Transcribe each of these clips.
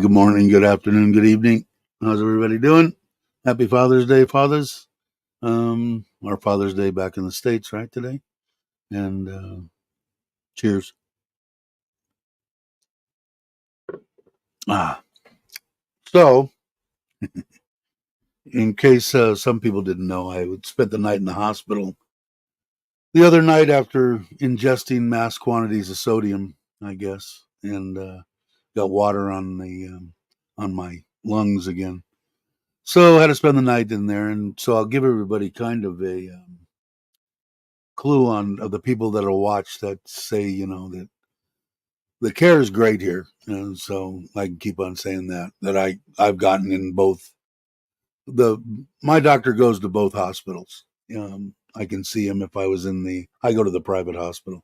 Good morning, good afternoon, good evening. How's everybody doing? Happy Father's Day, fathers. Our Father's Day back in the States, right, today? And cheers. Ah, so, in case some people didn't know, I would spent the night in the hospital the other night after ingesting mass quantities of sodium, I guess, and got water on my lungs again. So I had to spend the night in there, and so I'll give everybody kind of a clue on of the people that'll watch that say, that the care is great here, and so I can keep on saying that I've gotten in both the my doctor goes to both hospitals. I can see him if I go to the private hospital.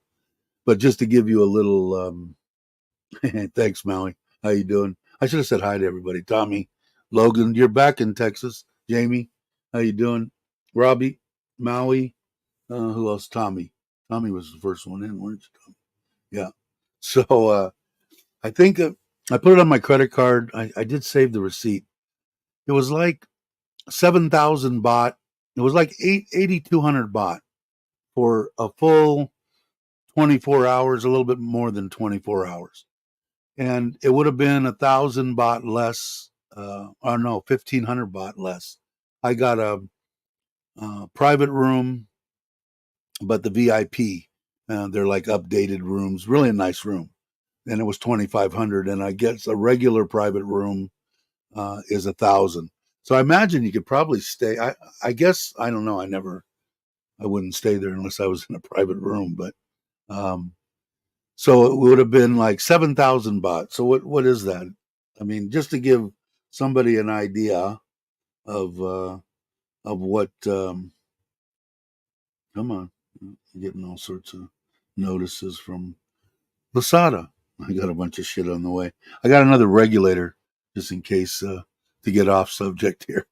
But just to give you a little, thanks, Maui. How you doing? I should have said hi to everybody. Tommy, Logan, you're back in Texas. Jamie, how you doing? Robbie, Maui, who else? Tommy. Tommy was the first one in, weren't you, Tommy? Yeah. So I think I put it on my credit card. I did save the receipt. It was like 7,000 baht. It was like 8,200 baht for a full 24 hours, a little bit more than 24 hours. And it would have been 1,000 baht less, or no, 1,500 baht less. I got a private room, but the VIP, they're like updated rooms, really a nice room. And it was 2,500. And I guess a regular private room is 1,000. So I imagine you could probably stay. I guess I don't know. I wouldn't stay there unless I was in a private room. But so it would have been like 7,000 baht. So what is that? I mean, just to give somebody an idea of what. Come on, I'm getting all sorts of notices from Lasada. I got a bunch of shit on the way. I got another regulator just in case to get off subject here.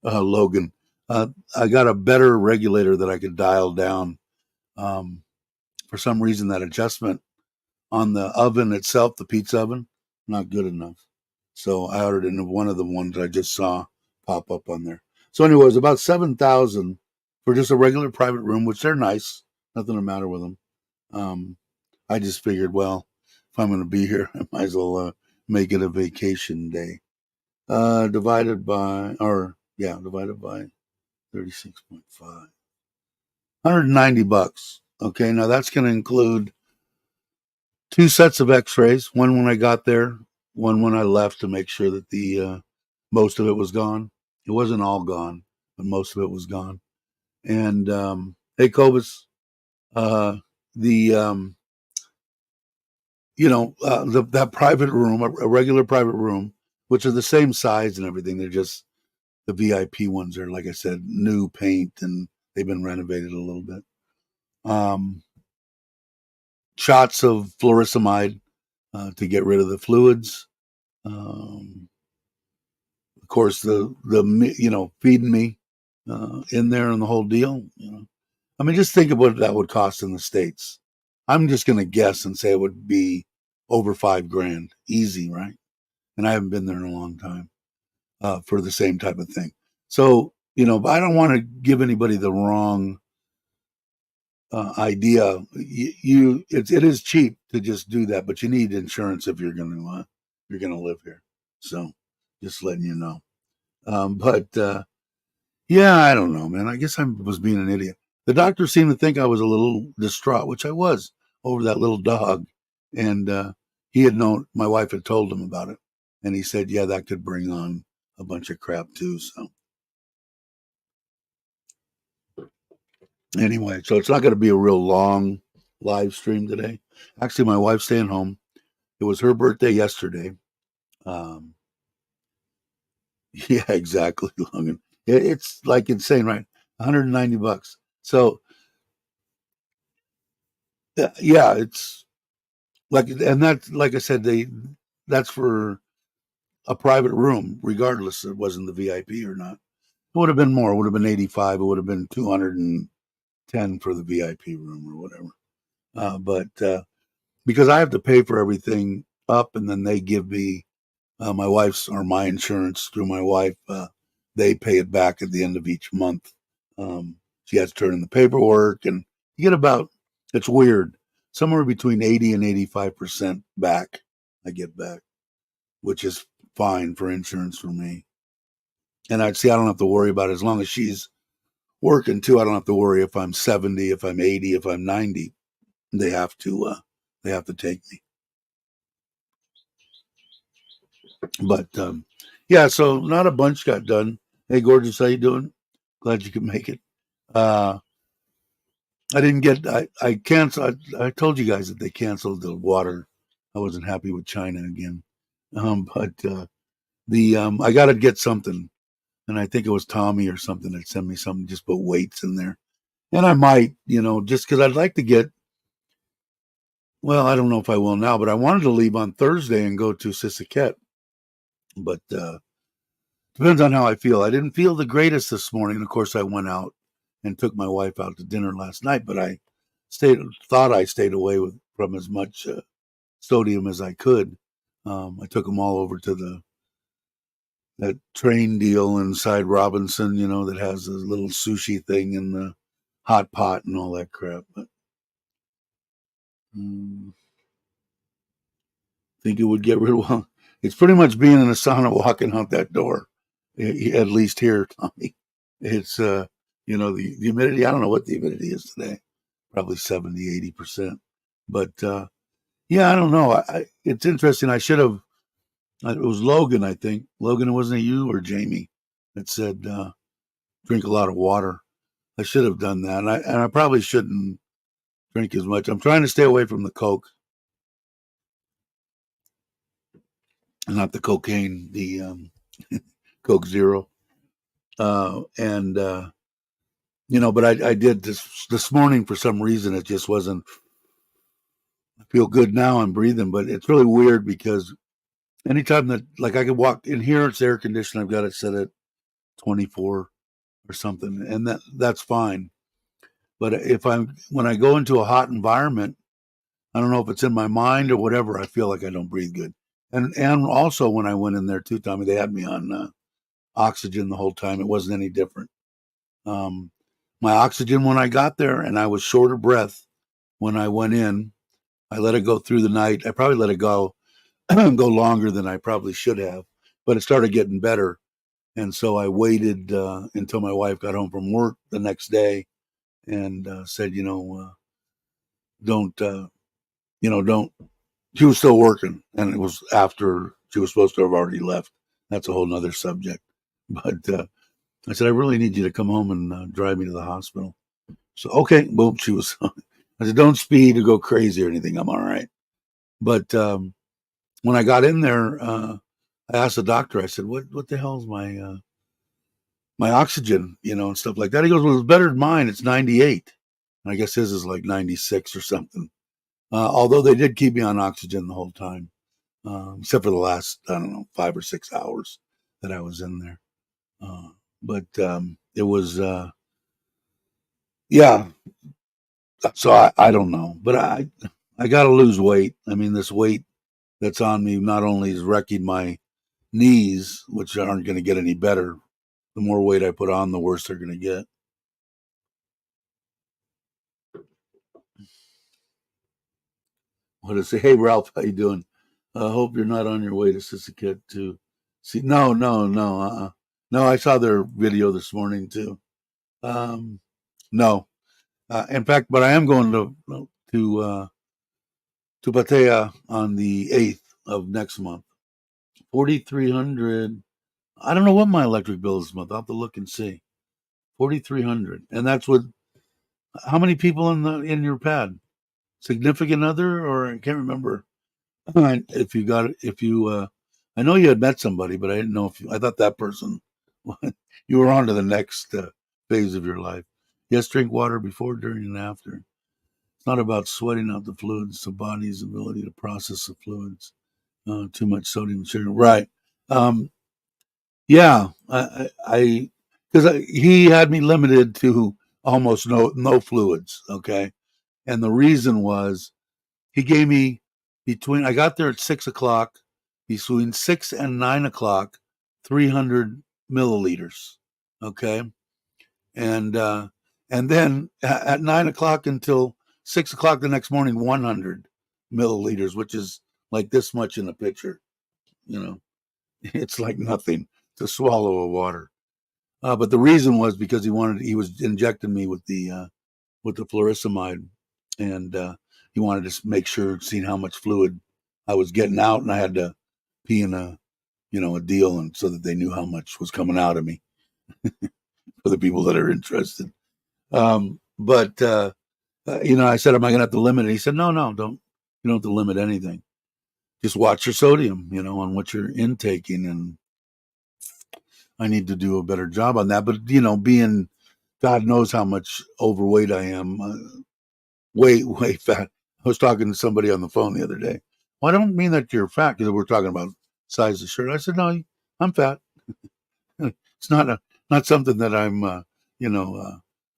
Logan. I got a better regulator that I could dial down. For some reason, that adjustment on the oven itself, the pizza oven, not good enough. So I ordered in one of the ones I just saw pop up on there. So anyway, it was about 7,000 for just a regular private room, which they're nice. Nothing the matter with them. I just figured, well, if I'm going to be here, I might as well make it a vacation day. Divided by 36.5. 190 bucks. Okay, now that's going to include 2 sets of x-rays, one when I got there, one when I left to make sure that the most of it was gone. It wasn't all gone, but most of it was gone. And hey, Cobus, the that private room, a regular private room, which are the same size and everything. They're just the VIP ones are, like I said, new paint and they've been renovated a little bit. Shots of fluoresceamide to get rid of the fluids. Of course, the feeding me in there and the whole deal. I mean, just think of what that would cost in the States. I'm just going to guess and say it would be over $5,000, easy, right? And I haven't been there in a long time for the same type of thing. So, I don't want to give anybody the wrong idea. It is cheap to just do that, but you need insurance if you're going to live here. So, just letting you know. But yeah, I don't know, man. I guess I was being an idiot. The doctor seemed to think I was a little distraught, which I was over that little dog, and he had known. My wife had told him about it, and he said, "Yeah, that could bring on a bunch of crap too." So. Anyway, so it's not going to be a real long live stream today. Actually, my wife's staying home. It was her birthday yesterday. Um, yeah, exactly, Logan. It's like insane, right? 190 bucks. So, yeah, it's like, and that's like I said, that's for a private room, regardless it wasn't the VIP or not. It would have been more. It would have been 85. It would have been 210 for the VIP room or whatever. But because I have to pay for everything up, and then they give me My wife's or my insurance through my wife, they pay it back at the end of each month. She has to turn in the paperwork, and you get about, it's weird, somewhere between 80 and 85% back. I get back, which is fine for insurance for me. And I don't have to worry about it as long as she's working too. I don't have to worry if I'm 70, if I'm 80, if I'm 90. They have to take me. But yeah, so not a bunch got done. Hey, gorgeous, how you doing? Glad you could make it. Uh, I didn't get. I canceled. I told you guys that they canceled the water. I wasn't happy with China again. But the I got to get something, and I think it was Tommy or something that sent me something. Just put weights in there, and I might, just because I'd like to get. Well, I don't know if I will now, but I wanted to leave on Thursday and go to Sisaket, but depends on how I feel. I didn't feel the greatest this morning. Of course, I went out and took my wife out to dinner last night, but I thought I stayed away from as much sodium as I could. I took them all over to that train deal inside Robinson, that has this little sushi thing and the hot pot and all that crap. But think it would get rid of. Well, it's pretty much being in a sauna walking out that door. At least here, Tommy. It's the humidity. I don't know what the humidity is today. Probably 70, 80%. But yeah, I don't know. It's interesting. I should have. It was Logan, I think. Logan, wasn't it you or Jamie that said drink a lot of water? I should have done that, and I probably shouldn't drink as much. I'm trying to stay away from the Coke, not the cocaine, the Coke Zero, and but I did this morning for some reason. It just wasn't. I feel good now. I'm breathing, but it's really weird because anytime that I could walk in here, it's air conditioned. I've got it set at 24 or something, and that's fine. But when I go into a hot environment, I don't know if it's in my mind or whatever. I feel like I don't breathe good. And also when I went in there too, Tommy, they had me on oxygen the whole time. It wasn't any different. Um, my oxygen when I got there, and I was short of breath when I went in. I let it go through the night. I probably let it go go longer than I probably should have, but it started getting better. And so I waited until my wife got home from work the next day and said, don't, don't. She was still working, and it was after she was supposed to have already left. That's a whole nother subject. But I said, I really need you to come home and drive me to the hospital. So, okay, boom, she was. I said, don't speed or go crazy or anything. I'm all right. But when I got in there, I asked the doctor, I said, what the hell's my oxygen, and stuff like that. He goes, well, it's better than mine. It's 98. And I guess his is like 96 or something. Although they did keep me on oxygen the whole time, except for the last, I don't know, 5 or 6 hours that I was in there. But it was, yeah. So I don't know, but I got to lose weight. I mean, this weight that's on me not only is wrecking my knees, which aren't going to get any better. The more weight I put on, the worse they're going to get. What is it? Hey, Ralph, how you doing? I hope you're not on your way to Sisaket to see. No, no, no, no. I saw their video this morning too. Um, no, in fact, but I am going to Patea on the 8th of next month. 4,300. I don't know what my electric bill is this month. I'll have to look and see. 4,300, and that's with how many people in your pad? Significant other, or I can't remember. If you got it, if you, I know you had met somebody, but I didn't know if I thought that person, you were on to the next phase of your life. Yes, drink water before, during, and after. It's not about sweating out the fluids, the body's ability to process the fluids. Too much sodium and sugar, right? Um, yeah, because he had me limited to almost no fluids. Okay, and the reason was he gave me I got there at 6 o'clock between 6 and 9 o'clock, 300 milliliters. Okay. And then at 9 o'clock until 6 o'clock the next morning, 100 milliliters, which is like this much in a pitcher. You know, it's like nothing to swallow of water. But the reason was because he was injecting me with the fluorescimide, and he wanted to make sure, seeing how much fluid I was getting out, and I had to pee in a deal, and so that they knew how much was coming out of me for the people that are interested. But I said, "Am I going to have to limit it?" He said, "No, no, don't. You don't have to limit anything. Just watch your sodium, on what you're intaking." And I need to do a better job on that. But being God knows how much overweight I am, way, way fat. I was talking to somebody on the phone the other day. Well, I don't mean that you're fat, because we're talking about size of shirt. I said, "No, I'm fat. It's not something that I'm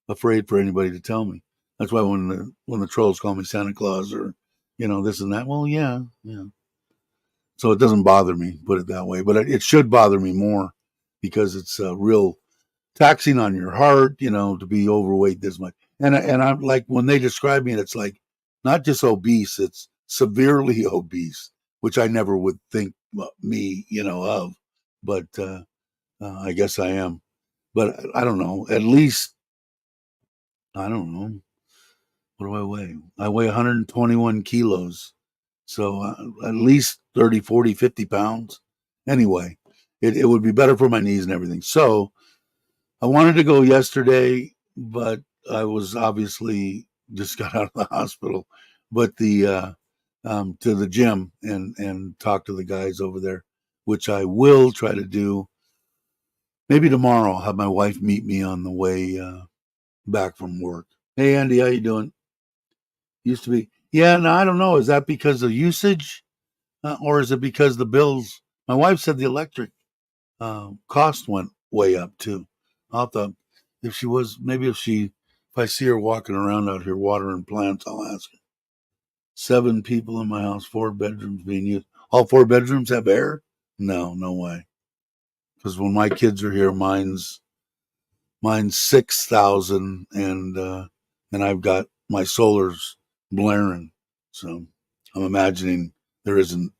afraid for anybody to tell me." That's why when the trolls call me Santa Claus, or this and that. Well, yeah, yeah. So it doesn't bother me, put it that way. But it should bother me more, because it's real taxing on your heart, to be overweight this much. And I'm like, when they describe me, it's like not just obese, it's severely obese, which I never would think me, of. But I guess I am. But I don't know. At least, I don't know. What do I weigh? I weigh 121 kilos. So at least 30, 40, 50 pounds. Anyway, it would be better for my knees and everything. So I wanted to go yesterday, but I was obviously just got out of the hospital. But to the gym and talk to the guys over there, which I will try to do. Maybe tomorrow I'll have my wife meet me on the way back from work. "Hey, Andy, how you doing?" Used to be. Yeah, no, I don't know. Is that because of usage, or is it because the bills? My wife said the electric cost went way up too. I'll have to, if she was, maybe if I see her walking around out here watering plants, I'll ask her. 7 people in my house, 4 bedrooms being used. All 4 bedrooms have air? No, no way. Because when my kids are here, mine's 6,000, and I've got my solar's blaring. So I'm imagining there isn't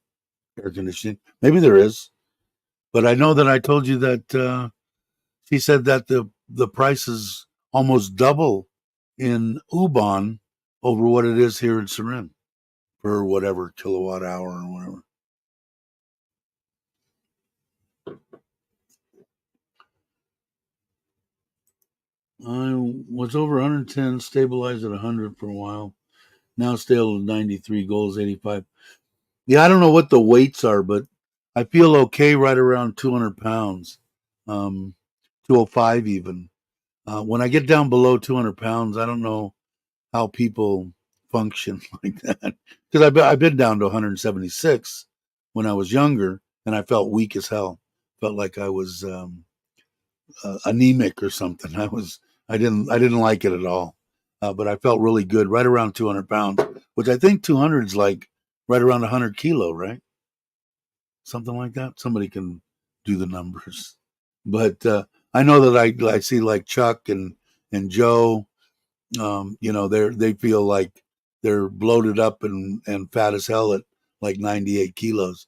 air conditioning. Maybe there is, but I know that I told you that she said that the price is almost double in Ubon over what it is here in Surin for whatever kilowatt hour or whatever. I was over 110, stabilized at 100 for a while. Now stable at 93, goals 85. Yeah, I don't know what the weights are, but I feel okay right around 200 pounds, 205 even. When I get down below 200 pounds, I don't know how people function like that. Because I've been down to 176 when I was younger, and I felt weak as hell. Felt like I was anemic or something. I didn't like it at all. But I felt really good right around 200 pounds, which I think 200 is like right around 100 kilo, right? Something like that. Somebody can do the numbers. But I know that I see like Chuck and Joe. They feel like they're bloated up and fat as hell at like 98 kilos.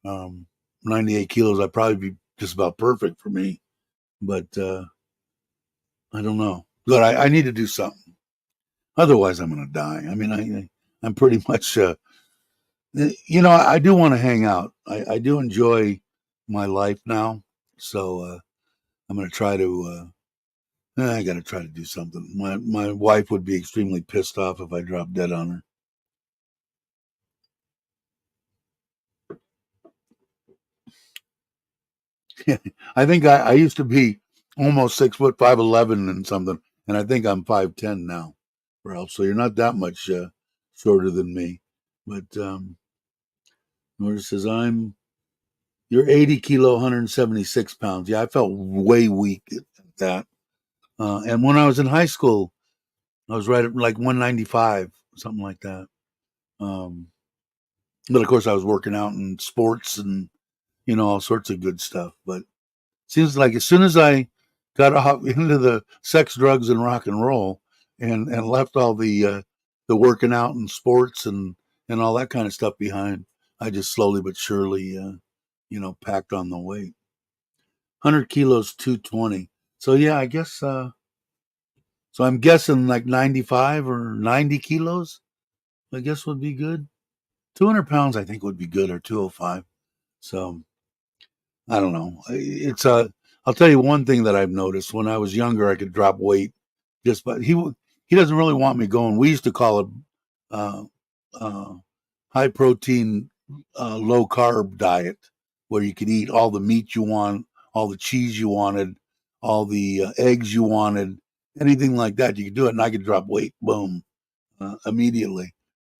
98 kilos, I'd probably be just about perfect for me. But I don't know. But I need to do something. Otherwise, I'm going to die. I mean, I'm pretty much, I do want to hang out. I do enjoy my life now. So I'm going to try to, I got to try to do something. My wife would be extremely pissed off if I dropped dead on her. I think I used to be almost 6 foot 5'11" and something, and I think I'm 5'10" now, Ralph. So you're not that much shorter than me. But Nora says you're 80 kilo, 176 pounds. Yeah, I felt way weak at that. And when I was in high school, I was right at like 195, something like that. Um, But of course, I was working out in sports and all sorts of good stuff. But seems like as soon as I got off into the sex, drugs, and rock and roll, and left all the working out and sports and all that kind of stuff behind, I just slowly but surely, packed on the weight. 100 kilos, 220. So yeah, I guess. So I'm guessing like 95 or 90 kilos. I guess would be good. 200 pounds, I think would be good, or 205. So I don't know. It's I'll tell you one thing that I've noticed. When I was younger, I could drop weight just, but he doesn't really want me going. We used to call it uh, uh, high protein, low carb diet, where you could eat all the meat you want, all the cheese you wanted, all the eggs you wanted, anything like that. You could do it, and I could drop weight, boom, immediately.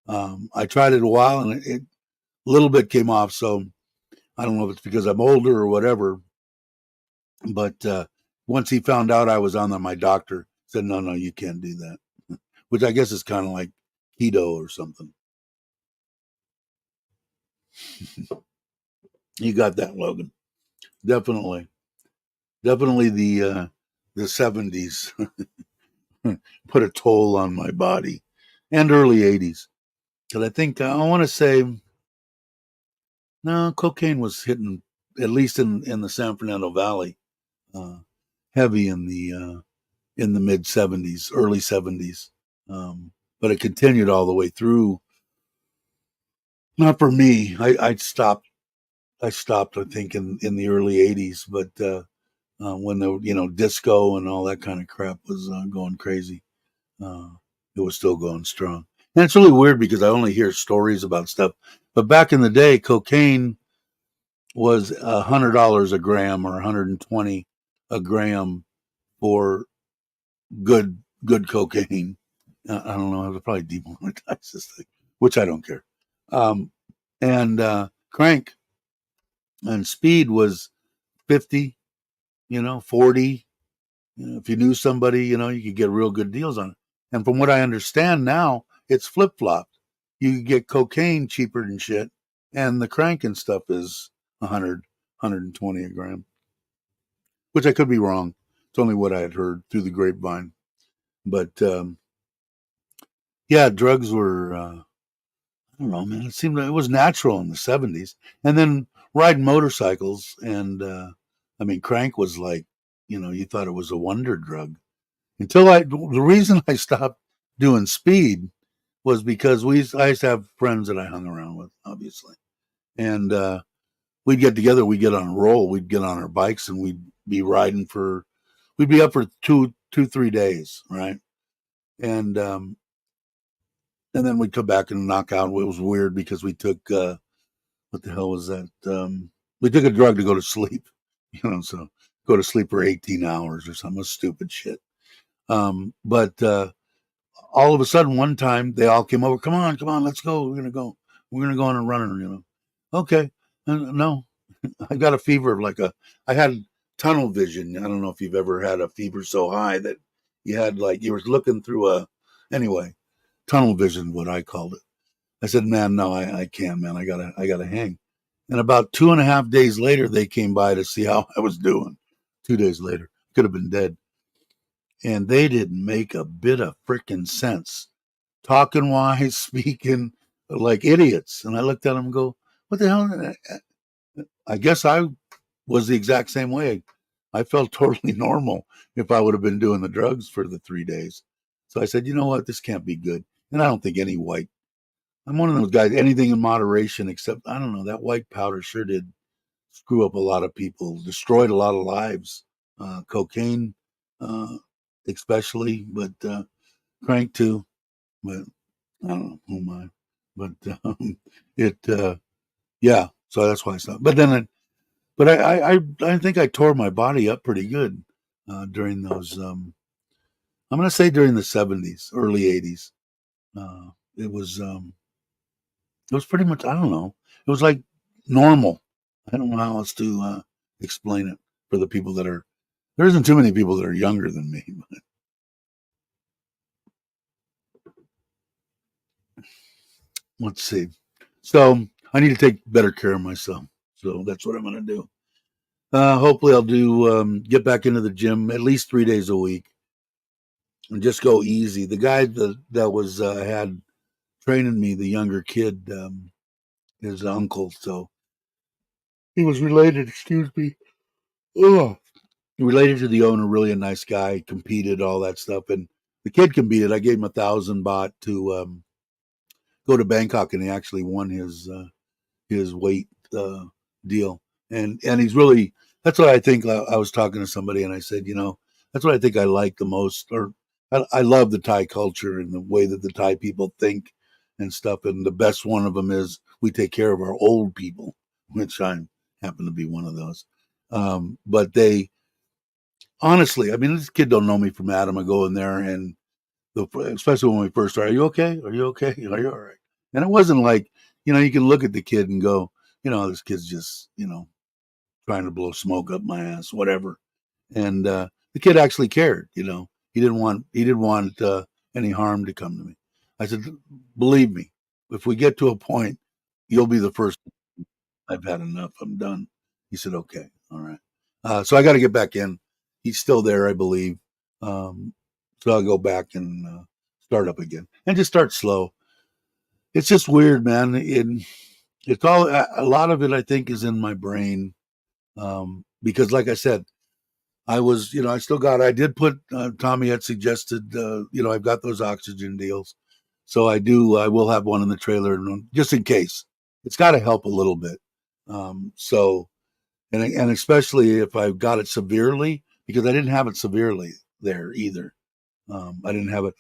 I tried it a while, and it a little bit came off. So I don't know if it's because I'm older or whatever, but once he found out I was on there, my doctor said, no, you can't do that, which I guess is kind of like keto or something. You got that, Logan. Definitely. Definitely the 70s put a toll on my body, and early 80s. Because I think, I want to say, no, cocaine was hitting, at least in the San Fernando Valley, uh, heavy in the mid 70s, early 70s. But it continued all the way through. Not for me. I stopped. I stopped. I think in the early 80s, but when the disco and all that kind of crap was going crazy, uh, it was still going strong. And it's really weird because I only hear stories about stuff. But back in the day, cocaine was $100 a gram, or 120 a gram for good cocaine. I don't know. I would probably demonetize this thing, which I don't care. Um, and crank and speed was 50, 40. If you knew somebody, you could get real good deals on it. And from what I understand now, it's flip flopped. You could get cocaine cheaper than shit, and the crank and stuff is 100, 120 a gram, which I could be wrong. It's only what I had heard through the grapevine. But yeah, drugs were, I don't know, man. It seemed like it was natural in the 70s. And then riding motorcycles, and I mean, crank was like, you thought it was a wonder drug. The reason I stopped doing speed was because I used to have friends that I hung around with, obviously. And we'd get together, we'd get on a roll, we'd get on our bikes, and we'd be riding we'd be up for 3 days, right? And and then we'd come back and knock out. It was weird because we took, what the hell was that? We took a drug to go to sleep, so go to sleep for 18 hours or something, stupid shit. But all of a sudden, one time, they all came over. Come on, let's go. We're gonna go. We're gonna go on a runner. Okay. No, I got a fever I had tunnel vision. I don't know if you've ever had a fever so high that you had, like, you were looking through anyway, tunnel vision, what I called it. I said, man, no, I can't, man. I gotta hang. And about 2.5 days later, they came by to see how I was doing. 2 days later, could have been dead. And they didn't make a bit of freaking sense, talking wise, speaking like idiots. And I looked at them and go, what the hell? I guess I was the exact same way. I felt totally normal if I would have been doing the drugs for the 3 days. So I said, you know what? This can't be good. And I don't think any white, I'm one of those guys, anything in moderation, except, I don't know, that white powder sure did screw up a lot of people, destroyed a lot of lives. Cocaine, uh, especially, but crank too. But I don't know. Oh my! But it, yeah. So that's why I stopped. But then, I think I tore my body up pretty good during those. I'm gonna say during the 70s, early 80s. Uh, it was it was pretty much, I don't know. It was like normal. I don't know how else to explain it for the people that are. There isn't too many people that are younger than me. But let's see. So I need to take better care of myself. So that's what I'm going to do. Hopefully, I'll do get back into the gym at least 3 days a week and just go easy. The guy that was had training me, the younger kid, his uncle, so he was related. Excuse me. Oh, related to the owner. Really a nice guy. Competed all that stuff, and the kid competed. I gave him 1,000 baht to go to Bangkok, and he actually won his weight deal. And he's really that's what I think. I was talking to somebody, and I said, that's what I think I like the most, or I love the Thai culture and the way that the Thai people think and stuff. And the best one of them is we take care of our old people, which I happen to be one of those. But they honestly, I mean, this kid don't know me from Adam. I go in there and especially when we first started, are you okay? Are you okay? Are you all right? And it wasn't like, you can look at the kid and go, this kid's just, trying to blow smoke up my ass, whatever. And the kid actually cared, he didn't want any harm to come to me. I said, believe me, if we get to a point, you'll be the first. I've had enough. I'm done. He said, okay, all right. So I got to get back in. He's still there, I believe. Um, so I'll go back and start up again and just start slow. It's just weird, man. It's all a lot of it. I think is in my brain because, like I said, I was, I still got. I did put. Tommy had suggested, I've got those oxygen deals, so I do. I will have one in the trailer, just in case. It's got to help a little bit. So, and especially if I got it severely, because I didn't have it severely there either. I didn't have it,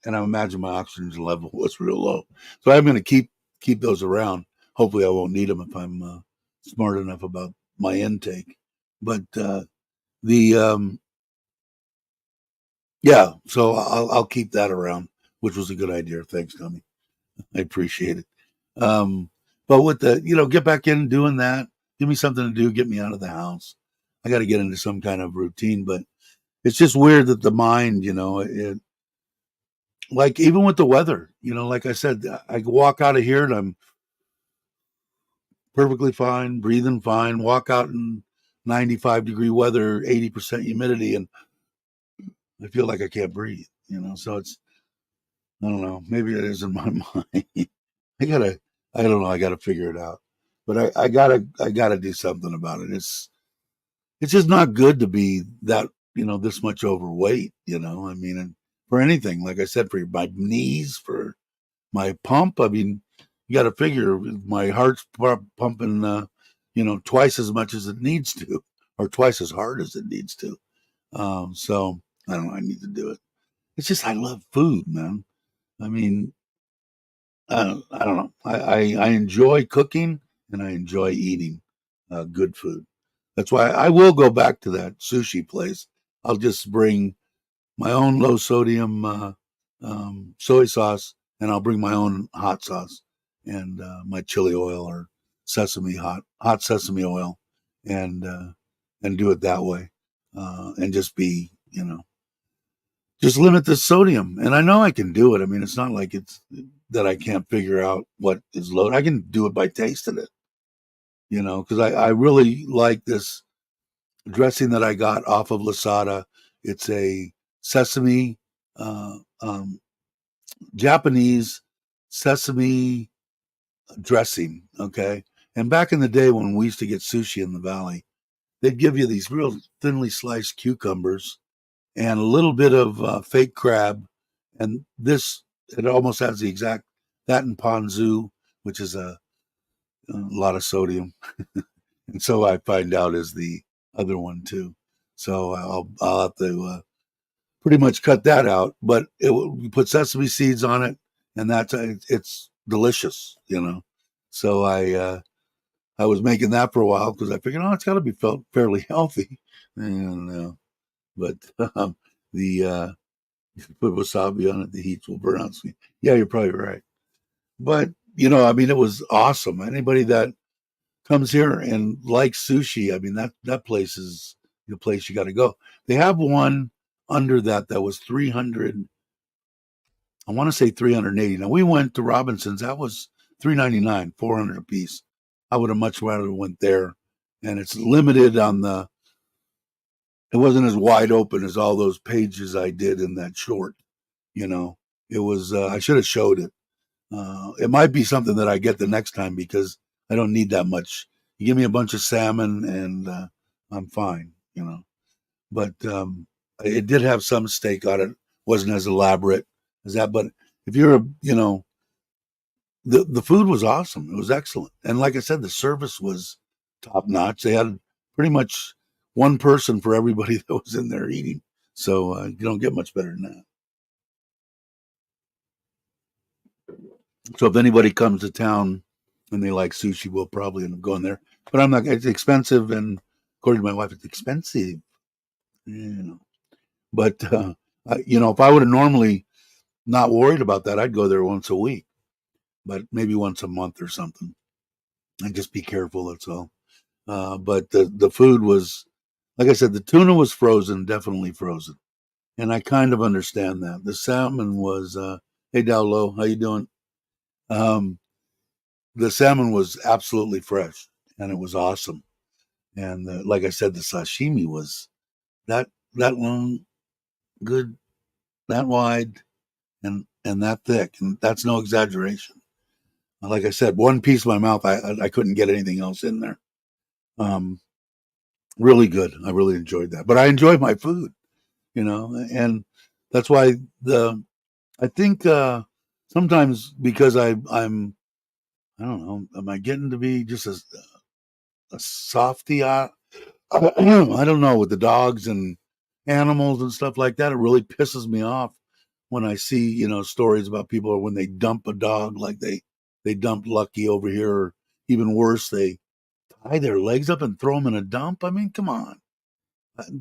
and I imagine my oxygen level was real low. So I'm going to keep those around. Hopefully, I won't need them if I'm smart enough about my intake. But the yeah, so I'll keep that around, which was a good idea. Thanks, Tommy. I appreciate it. Um, but with the get back in doing that. Give me something to do. Get me out of the house. I got to get into some kind of routine, but it's just weird that the mind, like even with the weather, like I said, I walk out of here and I'm perfectly fine, breathing fine. Walk out in 95-degree weather, 80% humidity, and I feel like I can't breathe. So I don't know. Maybe it is in my mind. I gotta, I don't know. I gotta figure it out. But I gotta do something about it. It's just not good to be that, this much overweight. I mean, and for anything, like I said, for my knees, for my pump. I mean, you got to figure my heart's pumping, twice as much as it needs to, or twice as hard as it needs to. So I don't know. I need to do it. It's just I love food, man. I mean, I don't know. I enjoy cooking and I enjoy eating good food. That's why I will go back to that sushi place. I'll just bring my own low sodium soy sauce, and I'll bring my own hot sauce and my chili oil or hot sesame oil, and do it that way, and just be just limit the sodium. And I know I can do it. I mean, it's not like it's that I can't figure out what is low. I can do it by tasting it, because I really like this dressing that I got off of Lasada. It's a sesame, um, Japanese sesame dressing. Okay. And back in the day when we used to get sushi in the valley, they'd give you these real thinly sliced cucumbers and a little bit of fake crab. And it almost has the exact, that and ponzu, which is a lot of sodium. And so I find out is the other one too. So I'll have to pretty much cut that out. But we put sesame seeds on it, and it's delicious. So I was making that for a while because I figured, it's got to be felt fairly healthy. And but the put wasabi on it, the heat will burn out. Yeah, you're probably right. But I mean, it was awesome. Anybody that comes here and likes sushi, I mean that place is the place you got to go. They have one under that was 300. I want to say 380. Now we went to Robinson's. That was $3.99, 400 a piece. I would have much rather went there, and it's limited on the. It wasn't as wide open as all those pages I did in that short. You know, it was. I should have showed it. It might be something that I get the next time because I don't need that much. You give me a bunch of salmon and I'm fine. You know, but it did have some steak on it. Wasn't as elaborate as that, but if you're a, the food was awesome. It was excellent, and like I said, the service was top notch. They had pretty much one person for everybody that was in there eating, so you don't get much better than that. So if anybody comes to town and they like sushi, we'll probably end up going there. But I'm not. It's expensive, and according to my wife, it's expensive. You know, but if I would have normally not worried about that, I'd go there once a week, but maybe once a month or something. And just be careful. That's all. But the food was, like I said, the tuna was frozen, definitely frozen, and I kind of understand that. The salmon was, hey Dowlow, how you doing? Um, the salmon was absolutely fresh, and it was awesome. And like I said, the sashimi was that that long, good, that wide, and that thick, and that's no exaggeration. Like I said, one piece of my mouth, I couldn't get anything else in there. Um, really good. I really enjoyed that, but I enjoyed my food, and that's why the I think sometimes because I don't know, am I getting to be just a softy? I don't know, with the dogs and animals and stuff like that. It really pisses me off when I see stories about people when they dump a dog, like they dumped Lucky over here, or even worse, they tie their legs up and throw them in a dump. I mean, come on,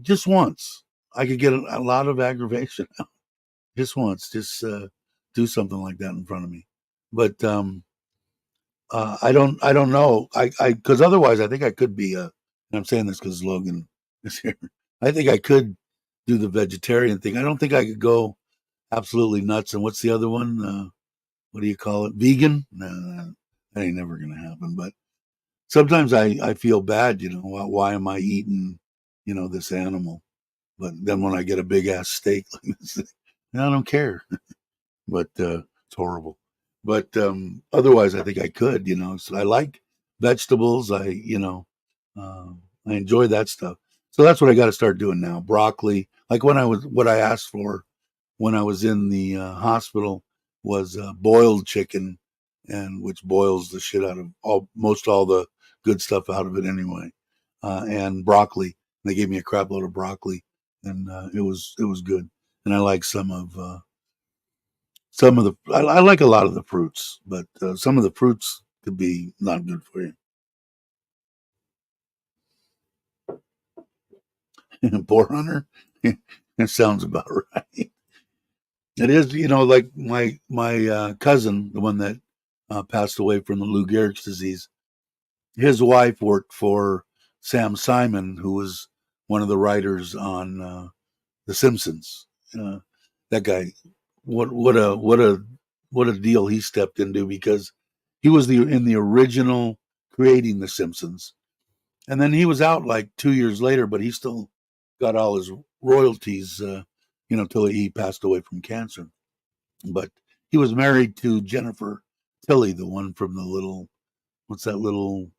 just once I could get a lot of aggravation. Just once, just do something like that in front of me. But I don't know. Because otherwise, I think I could be. And I'm saying this because Logan is here. I think I could do the vegetarian thing. I don't think I could go absolutely nuts. And what's the other one? What do you call it? Vegan? No, that ain't never gonna happen. But sometimes I feel bad. Why am I eating this animal? But then when I get a big ass steak like this, I don't care. But it's horrible. But otherwise, I think I could. So I like vegetables. Uh, I enjoy that stuff. So that's what I got to start doing now. Broccoli, like what I asked for when I was in the hospital was boiled chicken, and which boils the shit out of most all the good stuff out of it anyway. And broccoli. They gave me a crap load of broccoli, and it was good. And I like some of the I like a lot of the fruits, but some of the fruits could be not good for you. Boar hunter, it sounds about right. It is, like my cousin, the one that passed away from the Lou Gehrig's disease. His wife worked for Sam Simon, who was one of the writers on The Simpsons. That guy, what a deal he stepped into, because he was in the original creating The Simpsons, and then he was out like 2 years later, but he still got all his royalties, till he passed away from cancer. But he was married to Jennifer Tilly, the one from the little, what's that little,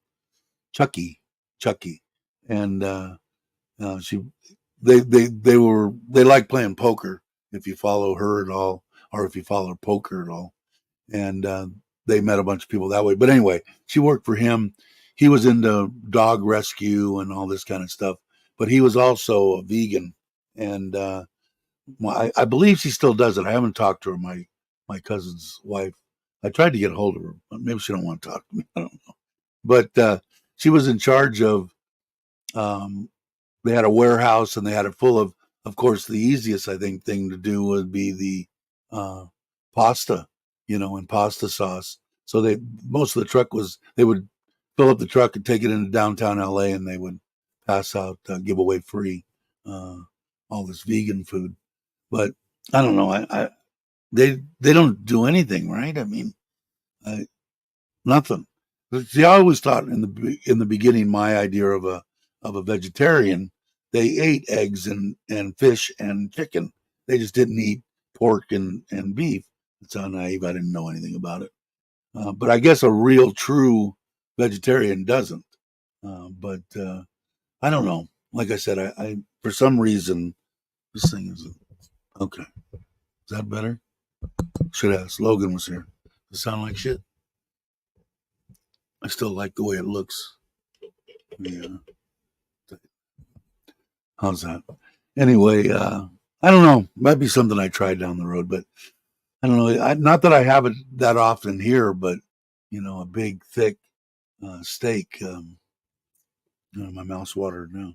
Chucky, and she they like playing poker, if you follow her at all, or if you follow poker at all, and they met a bunch of people that way. But anyway, she worked for him. He was into dog rescue and all this kind of stuff, but he was also a vegan, and I believe she still does it. I haven't talked to her. My cousin's wife. I tried to get a hold of her, but maybe she don't want to talk to me. I don't know. But she was in charge of. Um, they had a warehouse, and they had it full of course, the easiest, I think, thing to do would be the pasta, and pasta sauce. So most of the truck they would fill up the truck and take it into downtown LA, and they would pass out, give away free, uh, all this vegan food. But I don't know. They don't do anything, right? I mean, I, Nothing. See, I always thought in the beginning, my idea of a vegetarian, they ate eggs and fish and chicken. They just didn't eat pork and beef. It's so naive. I didn't know anything about it. But I guess a real true vegetarian doesn't. But I don't know. Like I said, I for some reason this thing is okay. Is that better? Should ask. Logan was here. Does it sound like shit? I still like the way it looks. Yeah. How's that? Anyway, I don't know. Might be something I tried down the road, but I don't know. Not that I have it that often here, but a big, thick steak. My mouth's watered now.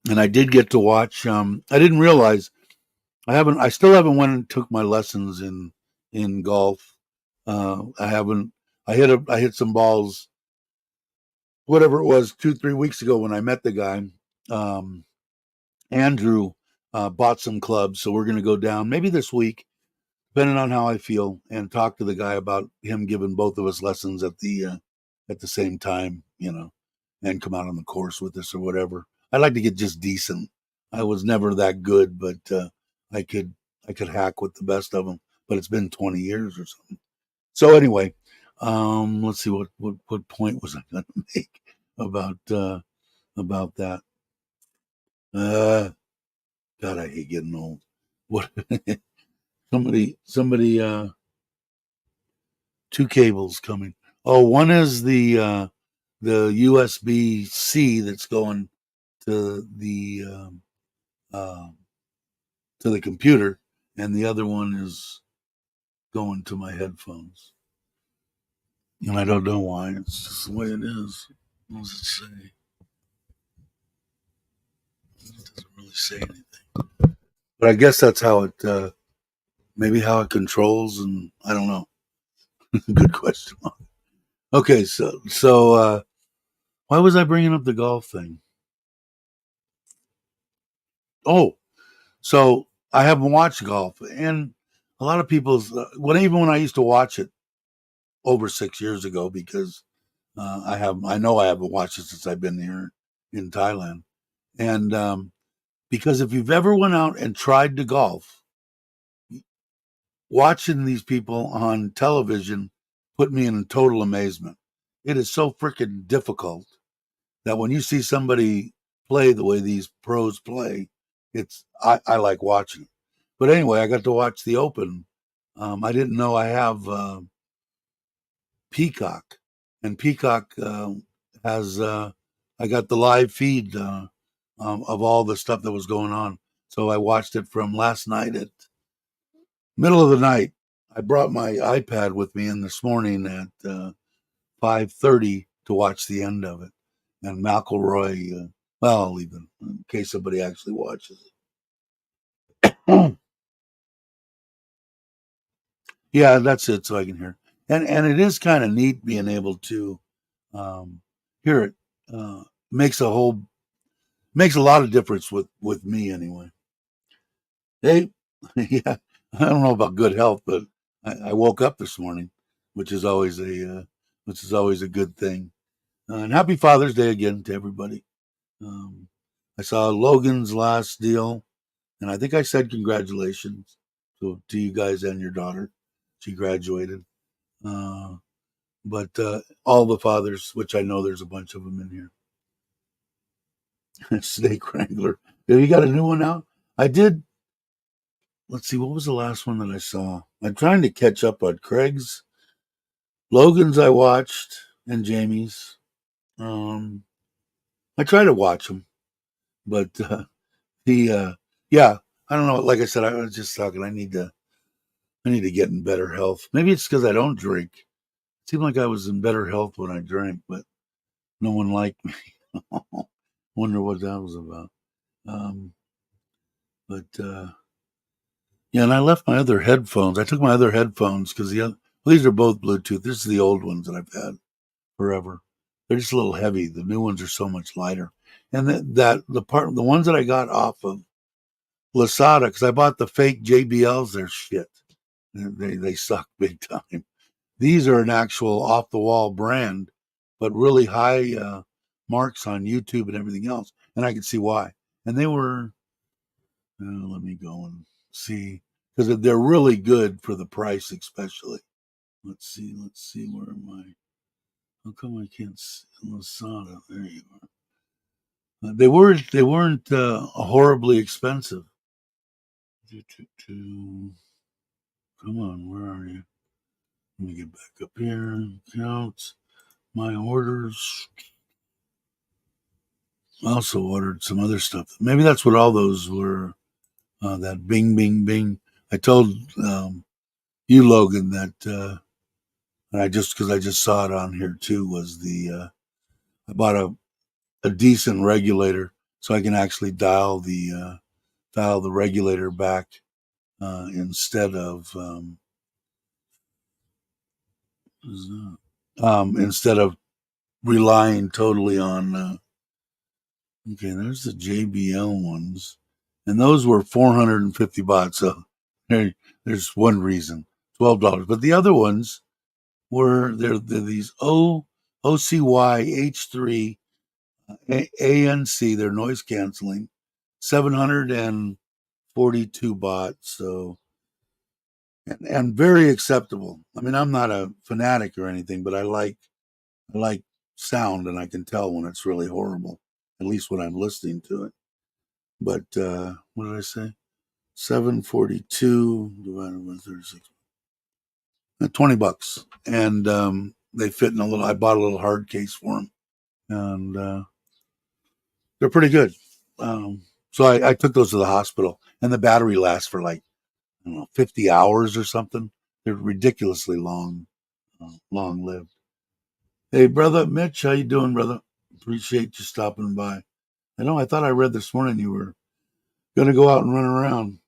And I did get to watch. I didn't realize I still haven't went and took my lessons in golf. I haven't. I hit some balls, whatever it was, 2-3 weeks ago when I met the guy. Andrew bought some clubs, so we're going to go down maybe this week, depending on how I feel, and talk to the guy about him giving both of us lessons at the same time, and come out on the course with us or whatever. I'd like to get just decent. I was never that good, but I could hack with the best of them. But it's been 20 years or something. So anyway, let's see what point was I going to make about that. God, I hate getting old. What? somebody, two cables coming. Oh, one is the USB-C that's going to the computer, and the other one is going to my headphones. And I don't know why. It's just the way it is. What does it say? It doesn't really say anything. But I guess that's how it, maybe how it controls, and I don't know. Good question. Okay, so why was I bringing up the golf thing? Oh, so I haven't watched golf, and a lot of people's even when I used to watch it over 6 years ago, because I know I haven't watched it since I've been here in Thailand, and because if you've ever went out and tried to golf, watching these people on television put me in total amazement. It is so freaking difficult that when you see somebody play the way these pros play, I like watching it. But anyway, I got to watch the Open. I didn't know I have Peacock, and Peacock has I got the live feed of all the stuff that was going on. So I watched it from last night at middle of the night. I brought my iPad with me in this morning at 5:30 to watch the end of it. And McIlroy, well, I'll leave it in case somebody actually watches it. Yeah, that's it, so I can hear. And it is kind of neat being able to hear it. Makes a lot of difference with me anyway. Hey, yeah, I don't know about good health, but I woke up this morning, which is always a good thing. And happy Father's Day again to everybody. I saw Logan's last deal, and I think I said congratulations to you guys and your daughter. She graduated. But all the fathers, which I know there's a bunch of them in here. Snake Wrangler. Have you got a new one out? I did. Let's see, what was the last one that I saw? I'm trying to catch up on Craig's. Logan's I watched, and Jamie's. I try to watch them, but yeah, I don't know. Like I said, I was just talking. I need to get in better health. Maybe it's because I don't drink. It seemed like I was in better health when I drank, but no one liked me. Wonder what that was about. But yeah, and I left my other headphones. I took my other headphones because these are both Bluetooth. This is the old ones that I've had forever. They're just a little heavy. The new ones are so much lighter. And the ones that I got off of Lazada, because I bought the fake JBLs, they're shit. They suck big time. These are an actual off the wall brand, but really high marks on YouTube and everything else, and I can see why. And they were. Let me go and see, because they're really good for the price, especially. Let's see. Let's see. Where am I? How come I can't see Lasada? There you are. They weren't. They weren't horribly expensive. Come on, where are you? Let me get back up here. Accounts, my orders. I also ordered some other stuff. Maybe that's what all those were. That Bing, Bing, Bing. I told you, Logan, that and because I just saw it on here too, was I bought a decent regulator so I can actually dial the regulator back instead of instead of relying totally on. Okay, there's the JBL ones, and those were 450 baht. So there's one reason, $12. But the other ones they're these OCY H3 ANC. They're noise canceling, 742 baht. So and very acceptable. I mean, I'm not a fanatic or anything, but I like sound, and I can tell when it's really horrible, at least when I'm listening to it. But what did I say? 742 divided by 36. $20. And they fit in a little, I bought a little hard case for them. And they're pretty good. So I took those to the hospital, and the battery lasts for like, I don't know, 50 hours or something. They're ridiculously long lived. Hey, brother Mitch, how you doing, brother? Appreciate you stopping by. I thought I read this morning you were going to go out and run around.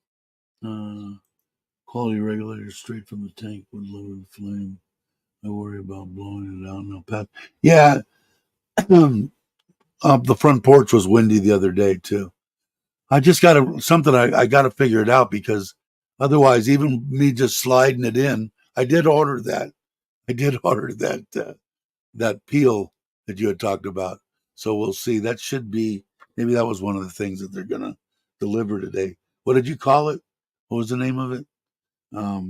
Quality regulator straight from the tank would lower the flame. I worry about blowing it out. No, Pat. Yeah, the front porch was windy the other day too. I just got something. I got to figure it out, because otherwise, even me just sliding it in, I did order that. I did order that peel that you had talked about. So we'll see. That should be, maybe that was one of the things that they're gonna deliver today. What did you call it? What was the name of it? I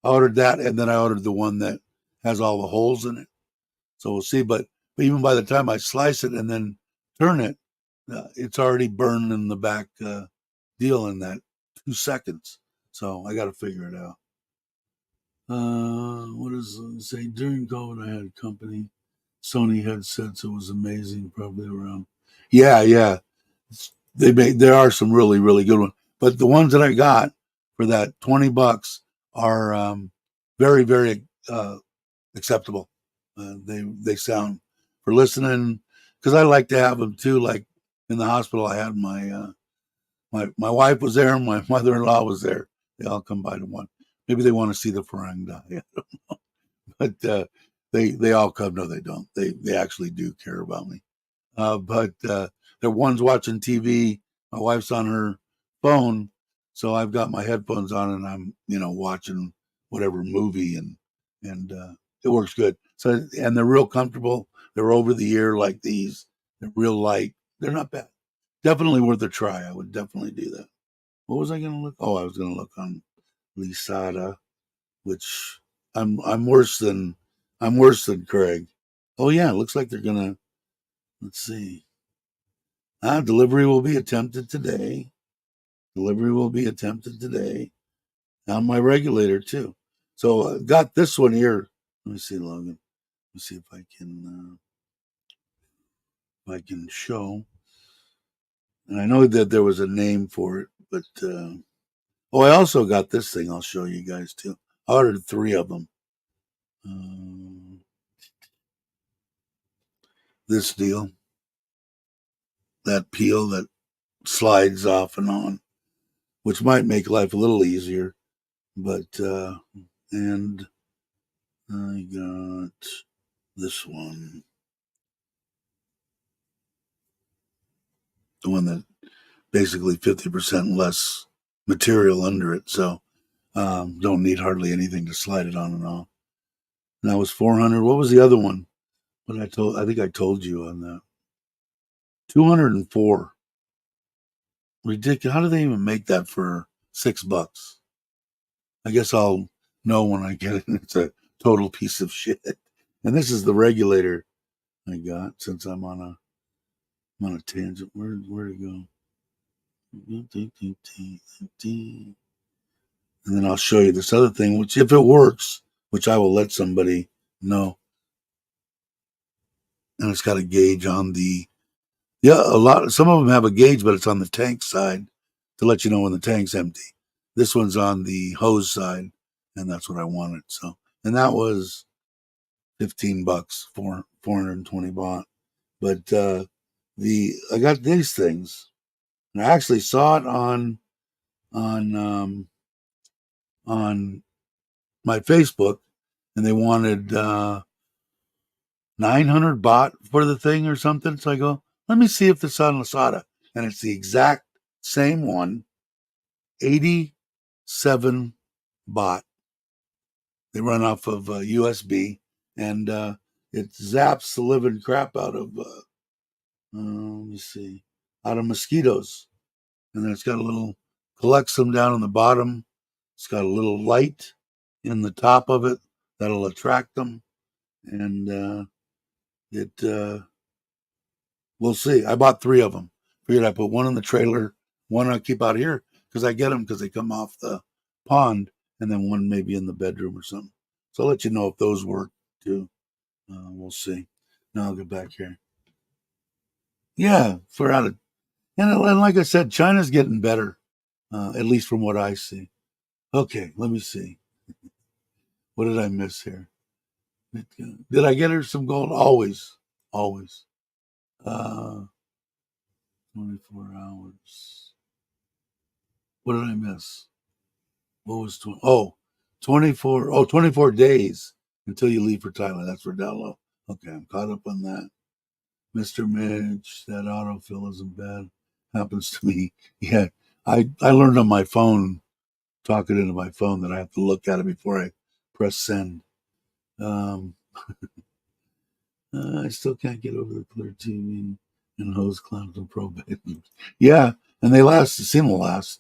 ordered that, and then I ordered the one that has all the holes in it. So we'll see. But even by the time I slice it and then turn it, it's already burned in the back deal in that 2 seconds. So I got to figure it out. What does it say? During COVID, I had company Sony headsets. It was amazing. Probably around. Yeah. There are some really good ones, but the ones that I got for that $20 are very acceptable. They sound for listening, because I like to have them too. Like in the hospital, I had my wife was there, and my mother-in-law was there. They all come by to one. Maybe they want to see the Farang die, but they all come. No, they don't. They actually do care about me. But the one's watching TV. My wife's on her phone, so I've got my headphones on, and I'm watching whatever movie, and it works good. So, and they're real comfortable. They're over the ear like these. They're real light. They're not bad. Definitely worth a try. I would definitely do that. What was I going to look? Oh, I was going to look on Lisada, which I'm worse than Craig. Oh yeah, it looks like they're gonna. Let's see. Delivery will be attempted today. Delivery will be attempted today. On my regulator too. So I got this one here. Let me see, Logan. Let me see if I can show. And I know that there was a name for it, but I also got this thing. I'll show you guys too. I ordered 3 of them. This deal, that peel that slides off and on, which might make life a little easier. But and I got this one, the one that basically 50% less material under it. So Don't need hardly anything to slide it on and off. And that was 400. What was the other one? What I think I told you on that. 204. Ridiculous. How do they even make that for $6? I guess I'll know when I get it. It's a total piece of shit. And this is the regulator I got since I'm on a tangent. Where'd it go? And then I'll show you this other thing, which if it works, which I will let somebody know. And it's got a gauge on some of them have a gauge, but it's on the tank side to let you know when the tank's empty. This one's on the hose side, and that's what I wanted. So, and that was $15, 420 baht. But I got these things, and I actually saw it on on my Facebook, and they wanted 900 baht for the thing or something. So I go, let me see if it's on Lazada, and it's the exact same one, 87 baht. They run off of USB, and it zaps the living crap out of let me see, out of mosquitoes. And then it's got a little, collects them down on the bottom. It's got a little light in the top of it that'll attract them. And we'll see. I bought 3 of them. Figured I put one in the trailer, one I keep out here because I get them because they come off the pond, and then one maybe in the bedroom or something. So I'll let you know if those work too. We'll see. Now I'll get back here. Yeah, for out of and like I said, China's getting better, at least from what I see. Okay, let me see. What did I miss here? Did I get her some gold? Always, always. 24 hours. What did I miss? What was 24? Oh, 24 days until you leave for Thailand. That's for download. Okay, I'm caught up on that. Mr. Mitch, that autofill isn't bad. Happens to me. Yeah, I learned on my phone, talking into my phone, that I have to look at it before I press send. Um, I still can't get over the clear TV and hose clamps and probate. Yeah, and they last. It seem to last.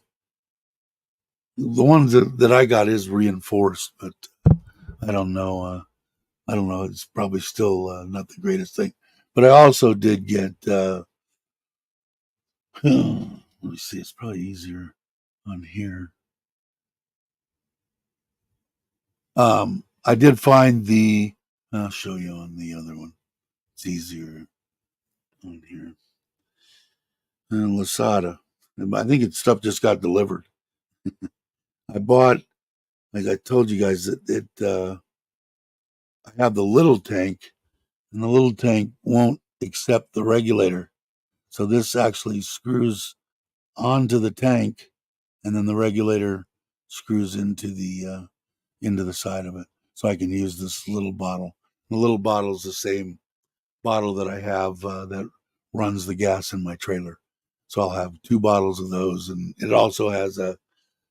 The ones that I got is reinforced, but I don't know. I don't know. It's probably still not the greatest thing. But I also did get. Let me see. It's probably easier on here. I did find the. I'll show you on the other one. It's easier on here. And Lasada. I think it's stuff just got delivered. I bought, like I told you guys, that I have the little tank, and the little tank won't accept the regulator. So this actually screws onto the tank, and then the regulator screws into the side of it. So I can use this little bottle. The little bottle is the same bottle that I have that runs the gas in my trailer. So I'll have 2 bottles of those, and it also has a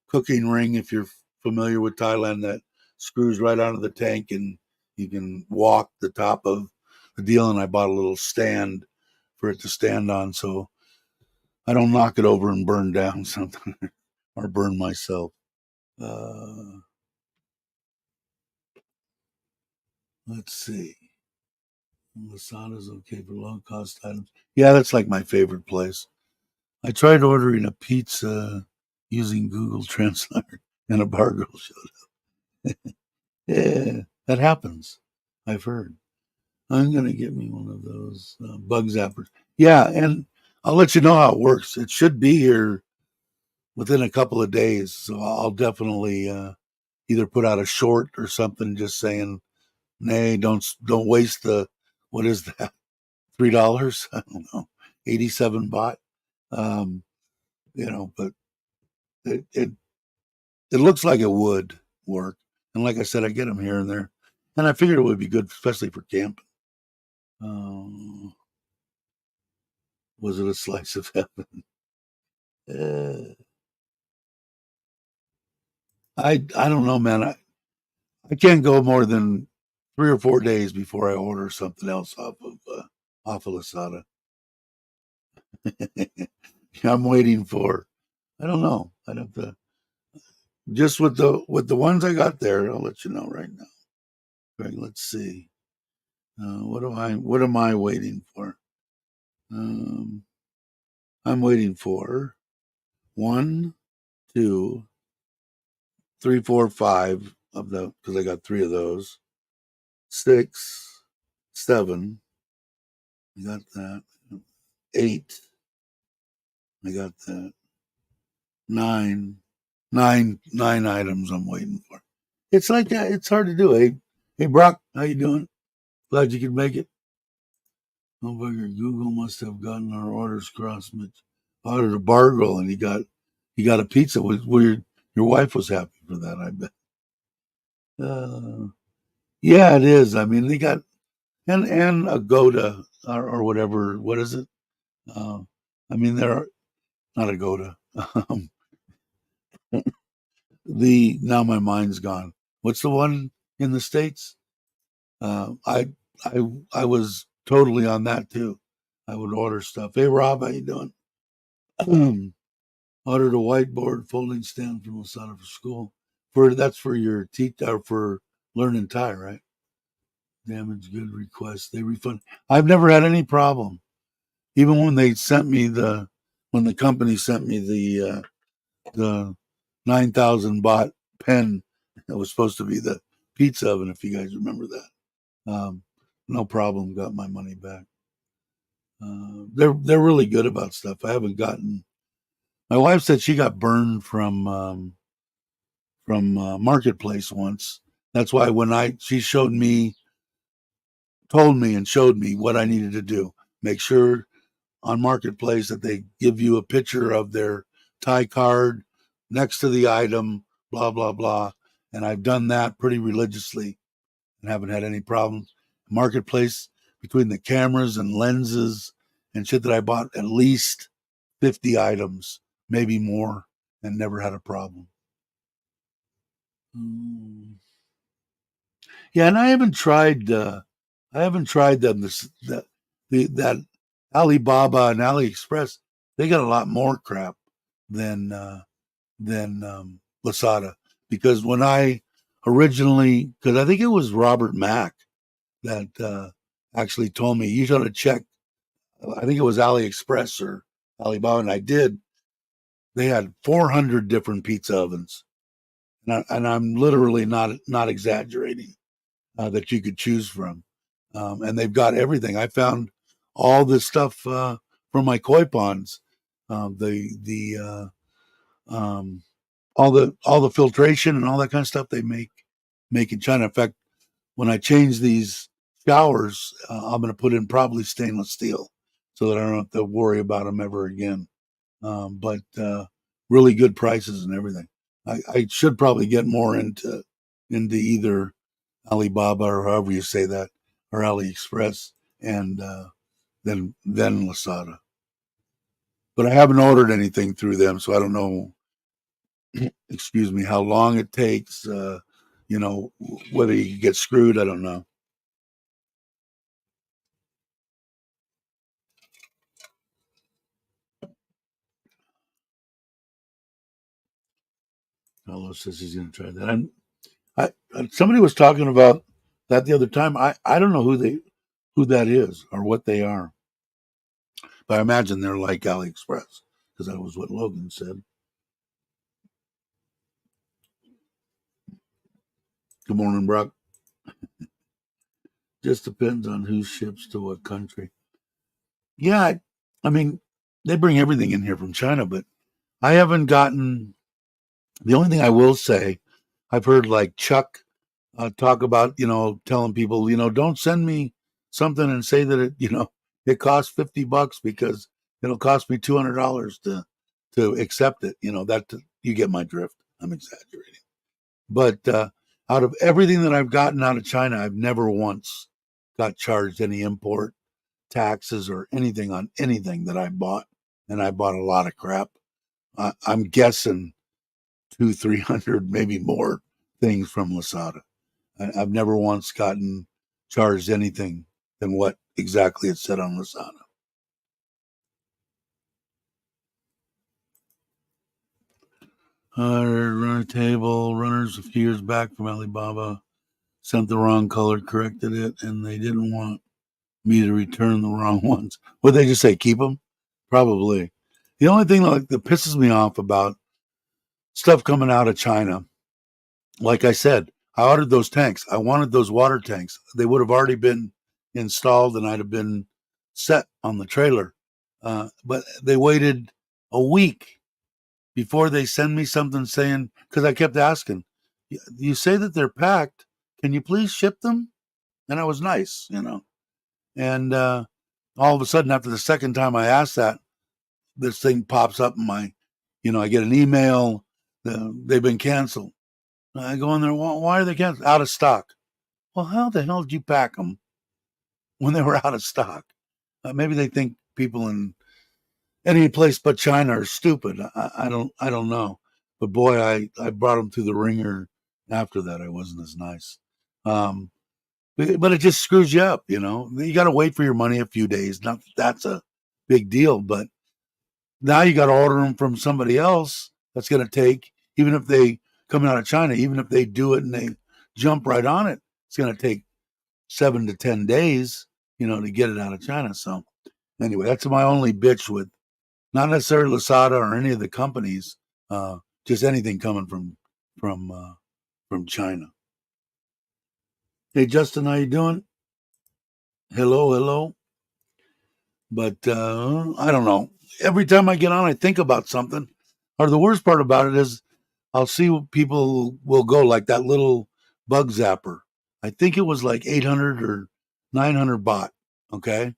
cooking ring, if you're familiar with Thailand, that screws right onto the tank, and you can walk the top of the deal. And I bought a little stand for it to stand on, so I don't knock it over and burn down something or burn myself. Uh, let's see. Lasada's okay for low cost items. Yeah, that's like my favorite place. I tried ordering a pizza using Google Translate, and a bar girl showed up. Yeah, that happens. I've heard. I'm gonna get me one of those bug zappers. Yeah, and I'll let you know how it works. It should be here within a couple of days, so I'll definitely either put out a short or something, just saying, "Nay, don't waste the what is that, $3? I don't know, 87 baht." Um, but it, it it looks like it would work, and like I said, I get them here and there, and I figured it would be good, especially for camping. Was it a slice of heaven? Uh, I don't know, man. I can't go more than 3 or 4 days before I order something else off of Lasada. I'm waiting for. I don't know. I'd have to just with the ones I got there. I'll let you know right now. Right, let's see. What am I waiting for? Um, I'm waiting for one, two, three, four, five of the because I got three of those. 6, 7. I got that. 8. I got that. 9, 9 items I'm waiting for. It's like that. It's hard to do. Hey, Brock, how you doing? Glad you could make it. Oh, bugger, Google must have gotten our orders crossed. Mitch ordered a bargo, and he got a pizza. Your wife was happy for that, I bet. Uh, yeah, it is. I mean, they got and a Goda or whatever. What is it? Uh, I mean, there are not a Goda. Um, the now my mind's gone. What's the one in the States? Uh, I I was totally on that too. I would order stuff. Hey Rob, how you doing? Ordered a whiteboard folding stand from Lasada for school. For that's for your for learning Thai, right? Damage good request. They refund. I've never had any problem. Even when they sent me when the company sent me the 9,000 baht pen that was supposed to be the pizza oven, if you guys remember that. No problem, got my money back. They're really good about stuff. I haven't gotten. My wife said she got burned from Marketplace once. That's why when she told me and showed me what I needed to do. Make sure on Marketplace that they give you a picture of their Thai card next to the item, blah, blah, blah. And I've done that pretty religiously and haven't had any problems. Marketplace, between the cameras and lenses and shit that I bought, at least 50 items, maybe more, and never had a problem. Yeah, and I haven't tried them. That Alibaba and AliExpress, they got a lot more crap than Lasada. Because when I originally, because I think it was Robert Mack that actually told me you got to check. I think it was AliExpress or Alibaba, and I did. They had 400 different pizza ovens, and I'm literally not exaggerating. That you could choose from, and they've got everything. I found all this stuff from my koi ponds, the all the filtration and all that kind of stuff they make in China. In fact, when I change these showers, I'm going to put in probably stainless steel so that I don't have to worry about them ever again. But really good prices and everything. I should probably get more into either Alibaba or however you say that, or AliExpress, and then Lasada. But I haven't ordered anything through them, so I don't know. Excuse me, how long it takes. Whether you get screwed, I don't know. Carlos says he's going to try that. Somebody was talking about that the other time. I don't know who that is or what they are, but I imagine they're like AliExpress because that was what Logan said. Good morning, Brock. Just depends on who ships to what country. Yeah, I mean, they bring everything in here from China, but I haven't gotten. The only thing I will say, I've heard like Chuck talk about, telling people, don't send me something and say that it costs $50 because it'll cost me $200 to accept it. That you get my drift. I'm exaggerating, but out of everything that I've gotten out of China, I've never once got charged any import taxes or anything on anything that I bought, and I bought a lot of crap. I'm guessing 300, maybe more things from Lasada. I've never once gotten charged anything than what exactly it said on Lasada. Runner table, runners a few years back from Alibaba sent the wrong color, corrected it, and they didn't want me to return the wrong ones. Would they just say keep them? Probably. The only thing that pisses me off about stuff coming out of China, like I said, I ordered those tanks. I wanted those water tanks. They would have already been installed and I'd have been set on the trailer. But they waited a week before they send me something saying, because I kept asking, you say that they're packed. Can you please ship them? And I was nice, And all of a sudden, after the second time I asked that, this thing pops up in my, I get an email. They've been canceled. I go in there. Why are they canceled? Out of stock. Well, how the hell did you pack them when they were out of stock? Maybe they think people in any place but China are stupid. I don't know. But boy, I brought them through the ringer. After that, I wasn't as nice. But it just screws you up. You got to wait for your money a few days. Not that that's a big deal, but now you got to order them from somebody else. That's going to take, even if they come out of China, even if they do it and they jump right on it, it's going to take 7 to 10 days, to get it out of China. So anyway, that's my only bitch with not necessarily Lasada or any of the companies, just anything coming from China. Hey Justin, how you doing? Hello. But I don't know. Every time I get on, I think about something. Or the worst part about it is I'll see what people will go, like that little bug zapper. I think it was like 800 or 900 baht. Okay.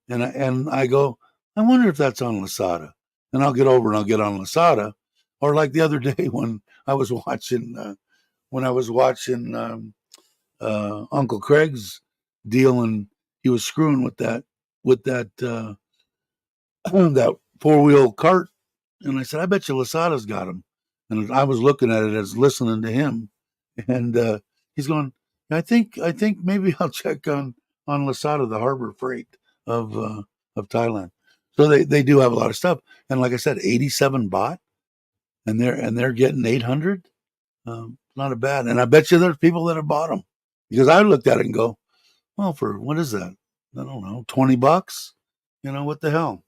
And I go, I wonder if that's on Lasada. And I'll get over and I'll get on Lasada. Or like the other day when I was watching Uncle Craig's deal, and he was screwing with that that 4-wheel cart, and I said, I bet you Lasada's got them. And I was looking at it as listening to him, and he's going, I think maybe I'll check on Lasada, the Harbor Freight of Thailand. So they do have a lot of stuff, and like I said, 87 baht, and they're getting 800. Not a bad, and I bet you there's people that have bought them, because I looked at it and go, well, for what is that? I don't know, $20. What the hell?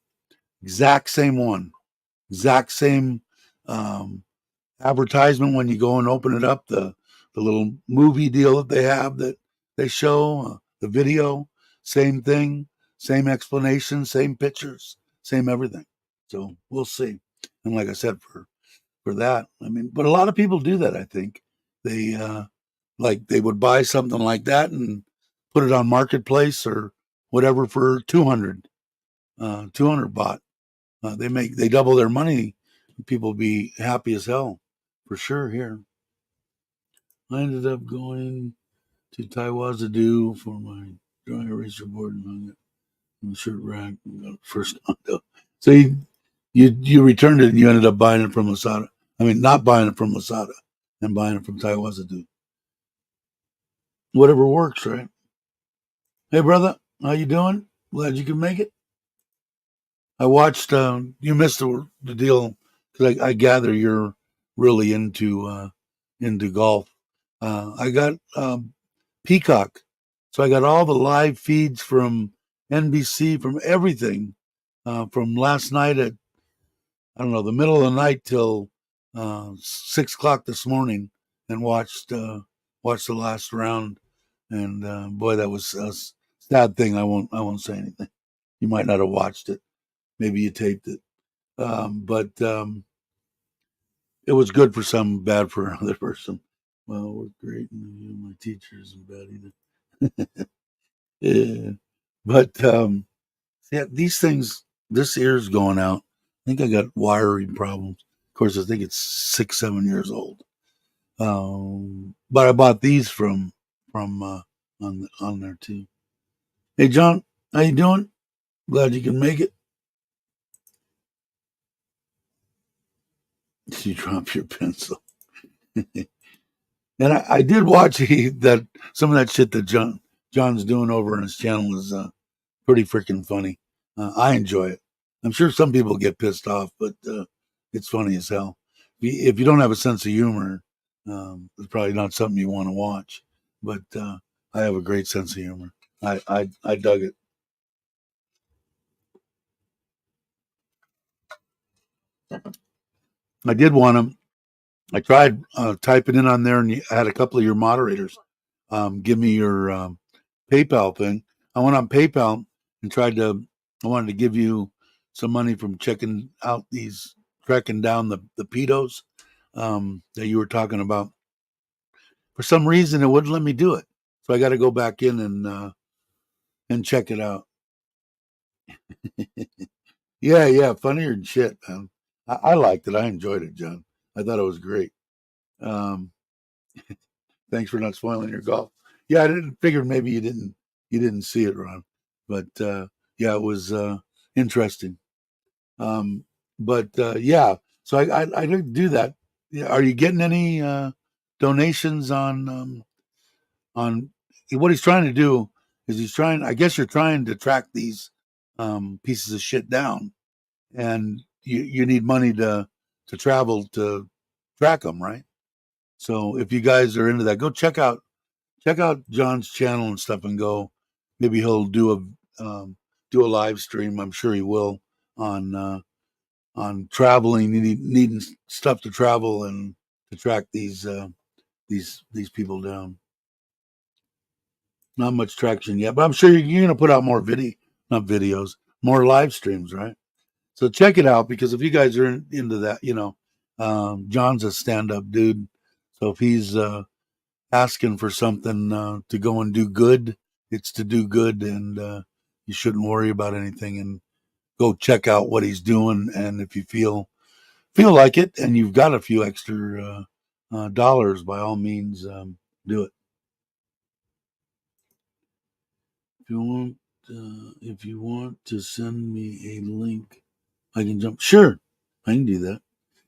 Exact same one, exact same um, advertisement when you go and open it up. The little movie deal that they have that they show, the video, same thing, same explanation, same pictures, same everything. So we'll see. And like I said, for that, I mean, but a lot of people do that. I think they like they would buy something like that and put it on marketplace or whatever for 200 baht. They double their money. People be happy as hell, for sure. Here, I ended up going to Taiwazadu for my dry eraser board and hung it in the shirt rack. First condo. So you returned it and you ended up buying it from Lasada. I mean, not buying it from Lasada and buying it from Taiwazadu. Whatever works, right? Hey, brother, how you doing? Glad you can make it. I watched. You missed the deal because I gather you're really into golf. I got Peacock, so I got all the live feeds from NBC, from everything, from last night at, I don't know, the middle of the night till 6 o'clock this morning, and watched the last round. And boy, that was a sad thing. I won't say anything. You might not have watched it. Maybe you taped it. But it was good for some, bad for another person. Well, we're great, and my teacher isn't bad either. Yeah. But yeah, these things, this ear's going out. I think I got wiring problems. Of course, I think it's 6, 7 years old. But I bought these from on there too. Hey, John, how you doing? Glad you can make it. You drop your pencil. And I did watch that some of that shit that John's doing over on his channel is pretty freaking funny. I enjoy it. I'm sure some people get pissed off, but it's funny as hell. If you don't have a sense of humor, it's probably not something you want to watch. But I have a great sense of humor. I dug it. I did want to. I tried typing in on there, and you had a couple of your moderators give me your PayPal thing. I went on PayPal and tried to. I wanted to give you some money from checking out these, tracking down the pedos that you were talking about. For some reason, it wouldn't let me do it, so I got to go back in and check it out. Yeah, funnier than shit, man. I liked it. I enjoyed it, John. I thought it was great. Um, Thanks for not spoiling your golf. Yeah, I didn't figure maybe you didn't see it, Ron, but yeah, it was interesting. Um, but yeah, so I didn't do that. Yeah, are you getting any donations on what he's trying to do? Is he's trying? I guess you're trying to track these pieces of shit down, and you need money to travel to track them, right? So if you guys are into that, go check out John's channel and stuff, and go. Maybe he'll do a live stream. I'm sure he will on traveling, needing stuff to travel and to track these people down. Not much traction yet, but I'm sure you're going to put out more not videos, more live streams, right? So check it out, because if you guys are into that, John's a stand-up dude. So if he's asking for something to go and do good, it's to do good, and you shouldn't worry about anything. And go check out what he's doing. And if you feel like it, and you've got a few extra dollars, by all means, do it. If you want to send me a link, I can jump. Sure, I can do that.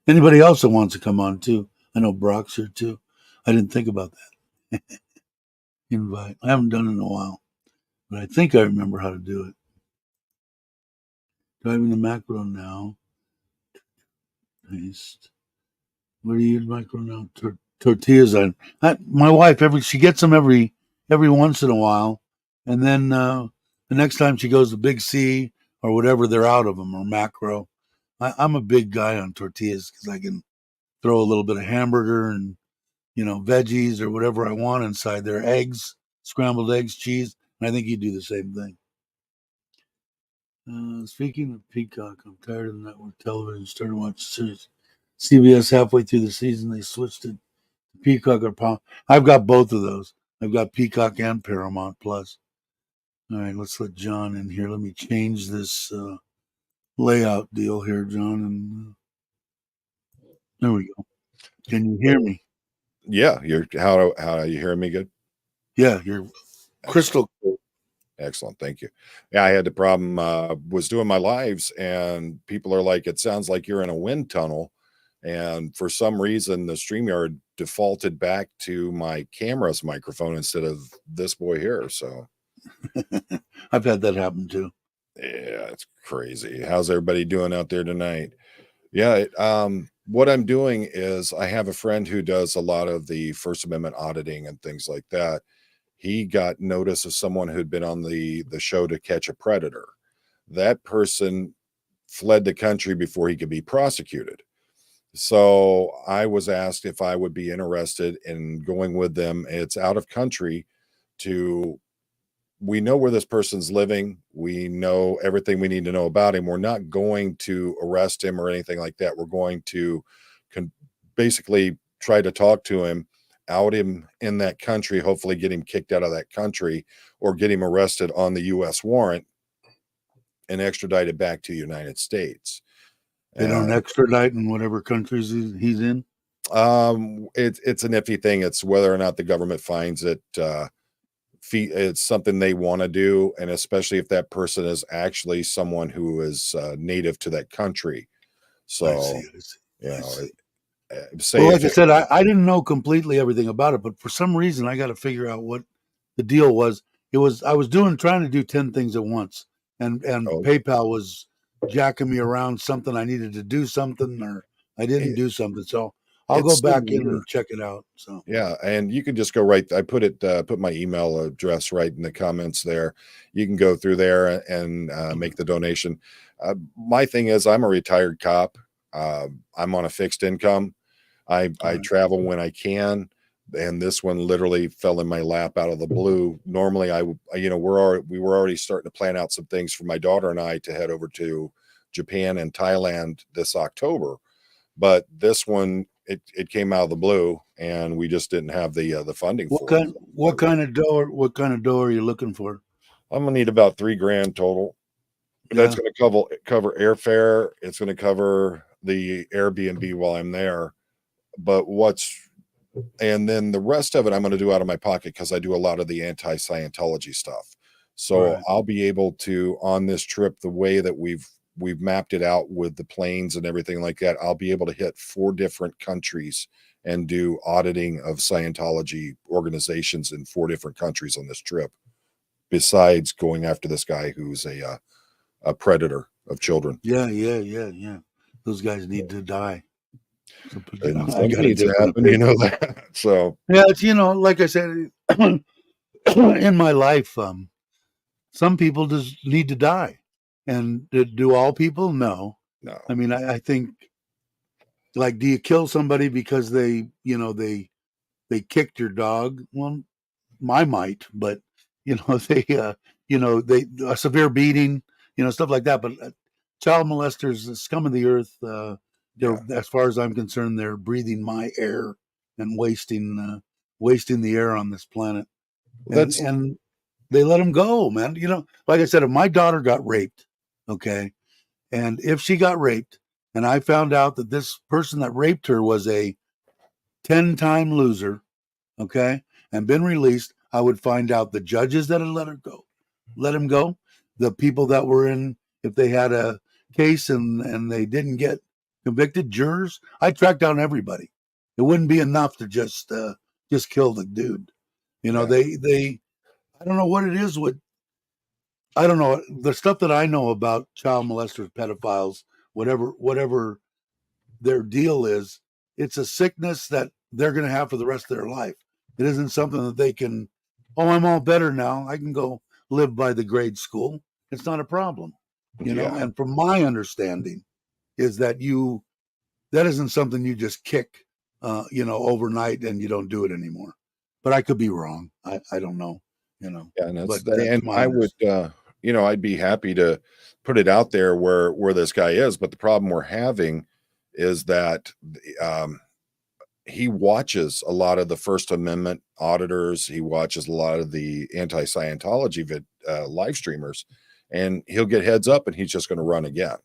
Anybody else that wants to come on too? I know Brock's here too. I didn't think about that. Invite. I haven't done it in a while, but I think I remember how to do it. Driving the macro now. Paste. What do you use macro now? Tortillas. My wife she gets them every once in a while, and then the next time she goes to Big C or whatever, they're out of them, or macro. I'm a big guy on tortillas because I can throw a little bit of hamburger and veggies or whatever I want inside there, eggs, scrambled eggs, cheese, and I think you do the same thing. Speaking of Peacock, I'm tired of network television. Started watching series. CBS halfway through the season, they switched it to Peacock or Paramount. I've got both of those. I've got Peacock and Paramount Plus. All right, let's let John in here. Let me change this layout deal here, John. And there we go. Can you hear me? Yeah, how are you hearing me good? Yeah, you're crystal clear. Excellent. Thank you. Yeah, I had the problem, was doing my lives, and people are like, it sounds like you're in a wind tunnel. And for some reason, the StreamYard defaulted back to my camera's microphone instead of this boy here. So I've had that happen too. Yeah, it's crazy. How's everybody doing out there tonight? Yeah, what I'm doing is I have a friend who does a lot of the First Amendment auditing and things like that. He got notice of someone who'd been on the show To Catch a Predator. That person fled the country before he could be prosecuted. So I was asked if I would be interested in going with them. It's out of country. We know where this person's living. We know everything we need to know about him. We're not going to arrest him or anything like that. We're going to basically try to talk to him, out him in that country, hopefully get him kicked out of that country, or get him arrested on the U.S. warrant and extradited back to the United States. They don't extradite in whatever countries he's in? It's an iffy thing. It's whether or not the government finds it it's something they want to do, and especially if that person is actually someone who is native to that country. So I see. say Well, if like I it, said, I didn't know completely everything about it, but for some reason I got to figure out what the deal was. It was I was trying to do 10 things at once, and oh, PayPal was jacking me around something I needed to do something or I didn't it, do something. So I'll go it's so back in weird. and check it out. So Yeah, and you can just go right. I put my email address right in the comments there. You can go through there and make the donation. My thing is, I'm a retired cop. I'm on a fixed income. I right. travel when I can, and this one literally fell in my lap out of the blue. Normally, we were already starting to plan out some things for my daughter and I to head over to Japan and Thailand this October, but this one it came out of the blue, and we just didn't have the funding for it. What kind of dough are you looking for? I'm gonna need about 3 grand total. That's Yeah. gonna cover airfare. It's gonna cover the Airbnb while I'm there. But and then the rest of it I'm going to do out of my pocket because I do a lot of the anti-Scientology stuff. So Right. I'll be able to, on this trip, the way that we've mapped it out with the planes and everything like that, I'll be able to hit 4 different countries and do auditing of Scientology organizations in 4 different countries on this trip, besides going after this guy who's a predator of children. Yeah. Those guys need to die. So And I got to needs to get rid of happen, it. that. So Yeah, it's like I said in my life, some people just need to die, and do all people? No. no. I mean, I think like, do you kill somebody because they kicked your dog? Well, I might, but they a severe beating, stuff like that. But child molesters, the scum of the earth. They're, Yeah. as far as I'm concerned, they're breathing my air and wasting the air on this planet. And That's and they let them go, man. Like I said, if my daughter got raped, okay, and if she got raped, and I found out that this person that raped her was a 10-time loser, okay, and been released, I would find out the judges that had let him go, the people that were in, if they had a case and they didn't get convicted, jurors, I'd track down everybody. It wouldn't be enough to just kill the dude. yeah. They I don't know what it is with I don't know the stuff that I know about child molesters, pedophiles, whatever their deal is. It's a sickness that they're going to have for the rest of their life. It isn't something that they can. Oh, I'm all better now. I can go live by the grade school. It's not a problem, Yeah. And from my understanding, is that isn't something you just kick, overnight and you don't do it anymore. But I could be wrong. I don't know, Yeah, and but that's and my I would, understanding. I'd be happy to put it out there where this guy is, but the problem we're having is that he watches a lot of the First Amendment auditors. He watches a lot of the anti-Scientology live streamers, and he'll get heads up, and he's just going to run again.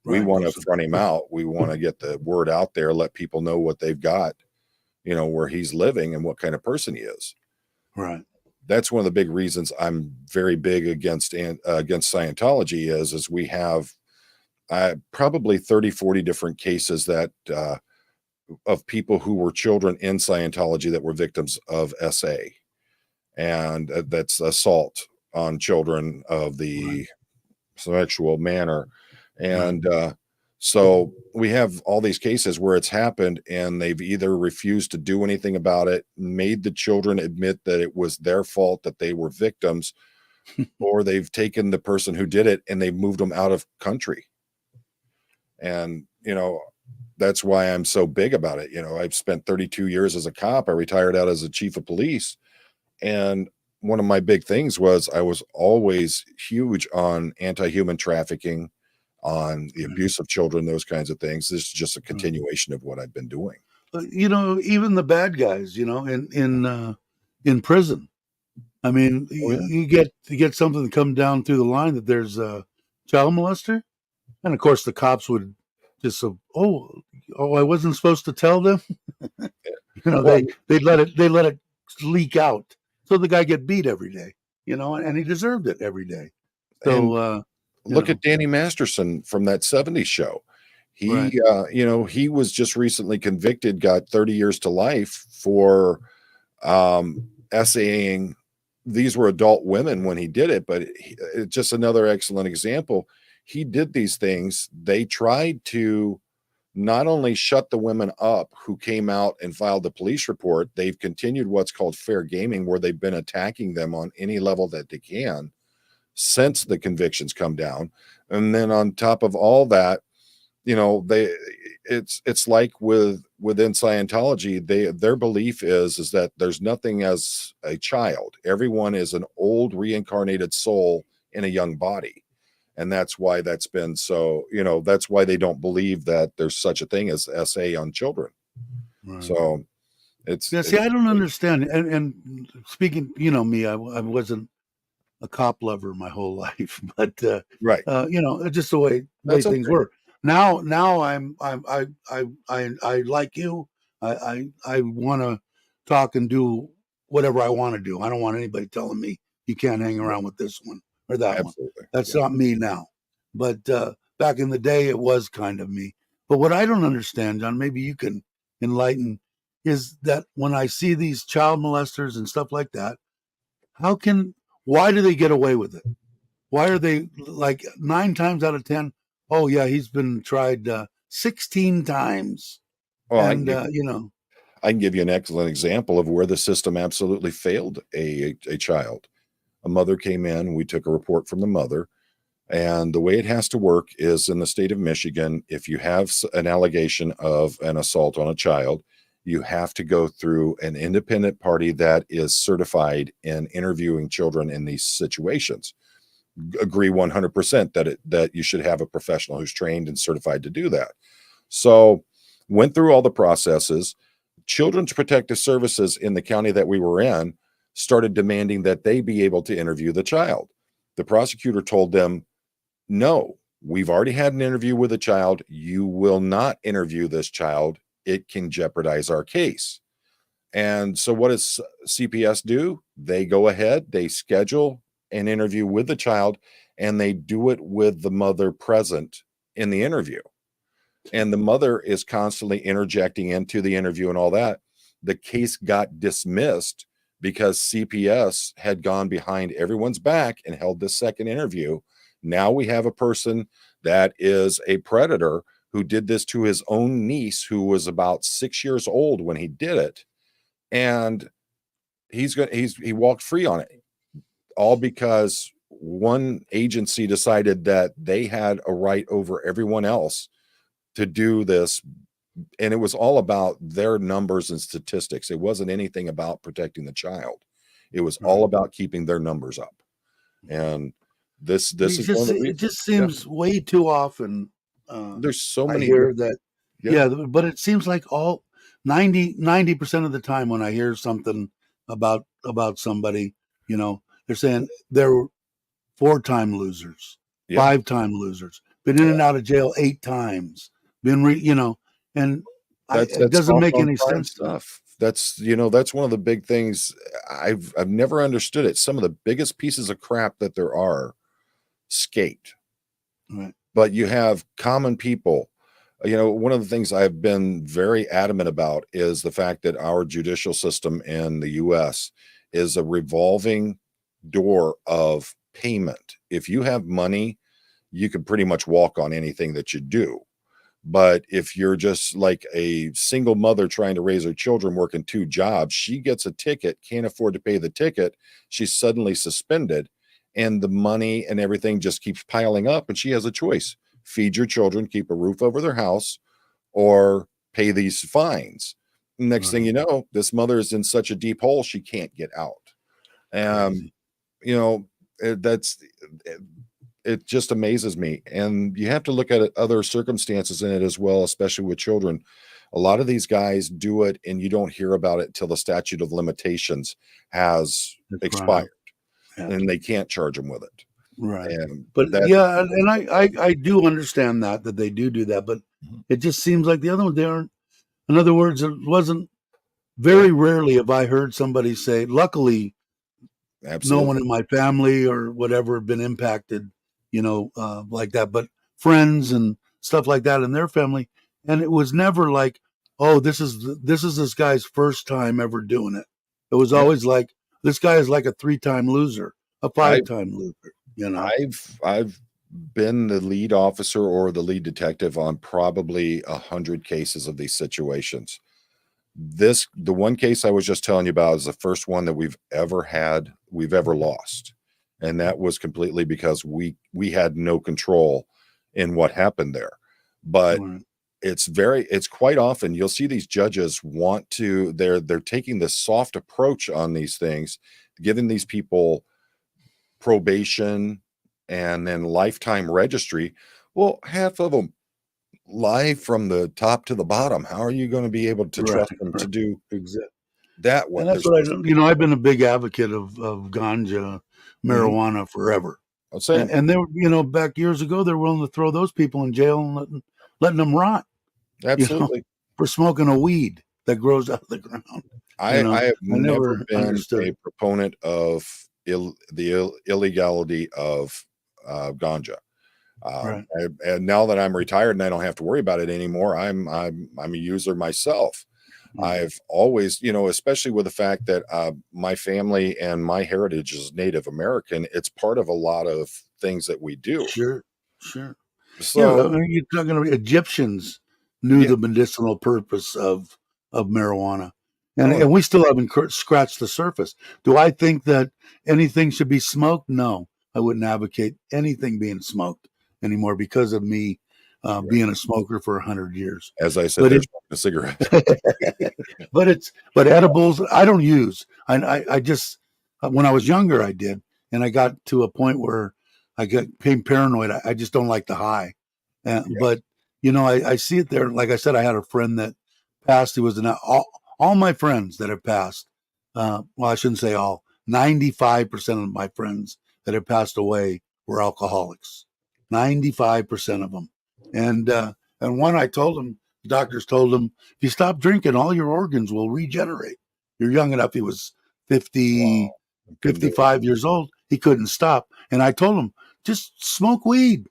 We Right. want to Goes to front him out. We want to get the word out there, let people know what they've got, where he's living and what kind of person he is. right. That's one of the big reasons I'm very big against Scientology is we have probably 30, 40 different cases that of people who were children in Scientology that were victims of SA, and that's assault on children of Right. the sexual manner. Right. And so we have all these cases where it's happened, and they've either refused to do anything about it, made the children admit that it was their fault that they were victims, or they've taken the person who did it and they've moved them out of country. And, that's why I'm so big about it. I've spent 32 years as a cop. I retired out as a chief of police. And one of my big things was I was always huge on anti-human trafficking, on the Right. abuse of children, those kinds of things. This is just a Right. continuation of what I've been doing. Even the bad guys, in prison. I mean, Oh yeah. you get something to come down through the line that there's a child molester, and of course the cops would just say, oh, I wasn't supposed to tell them. Well, They let it leak out, so the guy get beat every day, and he deserved it every day. So and look at Danny Masterson from that 70s show. Right. He was just recently convicted, got 30 years to life for essaying. These were adult women when he did it, but it's just another excellent example. He did these things. They tried to not only shut the women up who came out and filed the police report, they've continued what's called fair gaming, where they've been attacking them on any level that they can since the convictions come down. And then on top of all that, they it's like within Scientology, their belief is that there's nothing as a child. Everyone is an old reincarnated soul in a young body. And that's why that's been so, that's why they don't believe that there's such a thing as SA on children. Right. So it's Yeah. See, I don't understand. And speaking, me, I wasn't a cop lover my whole life, but right. it's just the way That's things okay. were. Now I like you. I want to talk and do whatever I want to do. I don't want anybody telling me you can't hang around with this one or that one. Absolutely. That's Yeah. not me now. But back in the day, it was kind of me. But what I don't understand, John, maybe you can enlighten, is that when I see these child molesters and stuff like that, why do they get away with it? Why are they like 9 times out of 10? Oh yeah, he's been tried 16 times. Well, And I can give you an excellent example of where the system absolutely failed a child. A mother came in, we took a report from the mother, and the way it has to work is in the state of Michigan, if you have an allegation of an assault on a child, you have to go through an independent party that is certified in interviewing children in these situations. Agree 100% that you should have a professional who's trained and certified to do that. So went through all the processes. Children's Protective Services in the county that we were in started demanding that they be able to interview the child. The prosecutor told them, no, we've already had an interview with a child. You will not interview this child. It can jeopardize our case. And so what does CPS do? They go ahead, they schedule an interview with the child, and they do it with the mother present in the interview. And the mother is constantly interjecting into the interview and all that. The case got dismissed because CPS had gone behind everyone's back and held this second interview. Now we have a person that is a predator who did this to his own niece, who was about 6 years old when he did it. And he walked free on it, all because one agency decided that they had a right over everyone else to do this. And it was all about their numbers and statistics. It wasn't anything about protecting the child. It was all about keeping their numbers up. And this is one of the it reasons. just seems way too often. There's so I many hear that. yeah. But it seems like all 90% of the time when I hear something about somebody, they're saying they're 4-time losers, Yeah. 5-time losers, been in and out of jail 8 times, been and it That's doesn't soft make on any crime sense to me. stuff. That's one of the big things. I've never understood it. Some of the biggest pieces of crap that there are skate. Right. But you have common people. One of the things I've been very adamant about is the fact that our judicial system in the US is a revolving door of payment. If you have money, you can pretty much walk on anything that you do. But if you're just like a single mother trying to raise her children, working 2 jobs, she gets a ticket, can't afford to pay the ticket, she's suddenly suspended, and the money and everything just keeps piling up, and she has a choice: feed your children, keep a roof over their house, or pay these fines. Next thing you know, this mother is in such a deep hole she can't get out. Crazy. You know, it just amazes me. And you have to look at other circumstances in it as well, especially with children. A lot of these guys do it and you don't hear about it until the statute of limitations has expired and they can't charge them with it. Right. And But that, yeah, and I do understand that they do that, but it just seems like the other one, they aren't. In other words, it wasn't very rarely have I heard somebody say, luckily, no absolutely. one in my family or whatever had been impacted, like that. But friends and stuff like that in their family, and it was never like, oh, this is this guy's first time ever doing it. It was Yeah. always like, this guy is like a 3-time loser, a I 5-time loser. You know, I've been the lead officer or the lead detective on probably 100 cases of these situations. The one case I was just telling you about is the first one that we've ever lost. And that was completely because we had no control in what happened there. But right, it's quite often you'll see these judges they're taking this soft approach on these things, giving these people probation and then lifetime registry. Well, half of them lie from the top to the bottom. How are you going to be able to right, trust them to right, do exactly. that And what they're that's what I supposed don't. to I've been a big advocate of ganja, do? Mhm. marijuana forever. Oh, same. And they were, back years ago, they're willing to throw those people in jail and letting them rot, you know, Absolutely. for smoking a weed that grows out of the ground. I have I never never been understood a it. proponent of illegality of ganja. Right. And now that I'm retired and I don't have to worry about it anymore, I'm a user myself. Right. I've always, especially with the fact that my family and my heritage is Native American, it's part of a lot of things that we do. Sure. Sure. Yeah. I So, mean, you're talking about Egyptians knew yeah, the medicinal purpose of marijuana. And, oh, no, and we still haven't scratched the surface. Do I think that anything should be smoked? No, I wouldn't advocate anything being smoked anymore because of me right. being a smoker for 100 years. As I said, But there's it, a cigarette. but edibles I don't use. I just when I was younger I did, and I got to a point where I became paranoid. I just don't like the high. Yeah, But I see it there. Like I said, I had a friend that passed. He was all my friends that have passed. Well, I shouldn't say all. 95% of my friends that have passed away were alcoholics. 95% of them, and one I told him, the doctors told him, if you stop drinking, all your organs will regenerate. You're young enough. He was wow, 50, I couldn't do it. 55 years old. He couldn't stop. And I told him, just smoke weed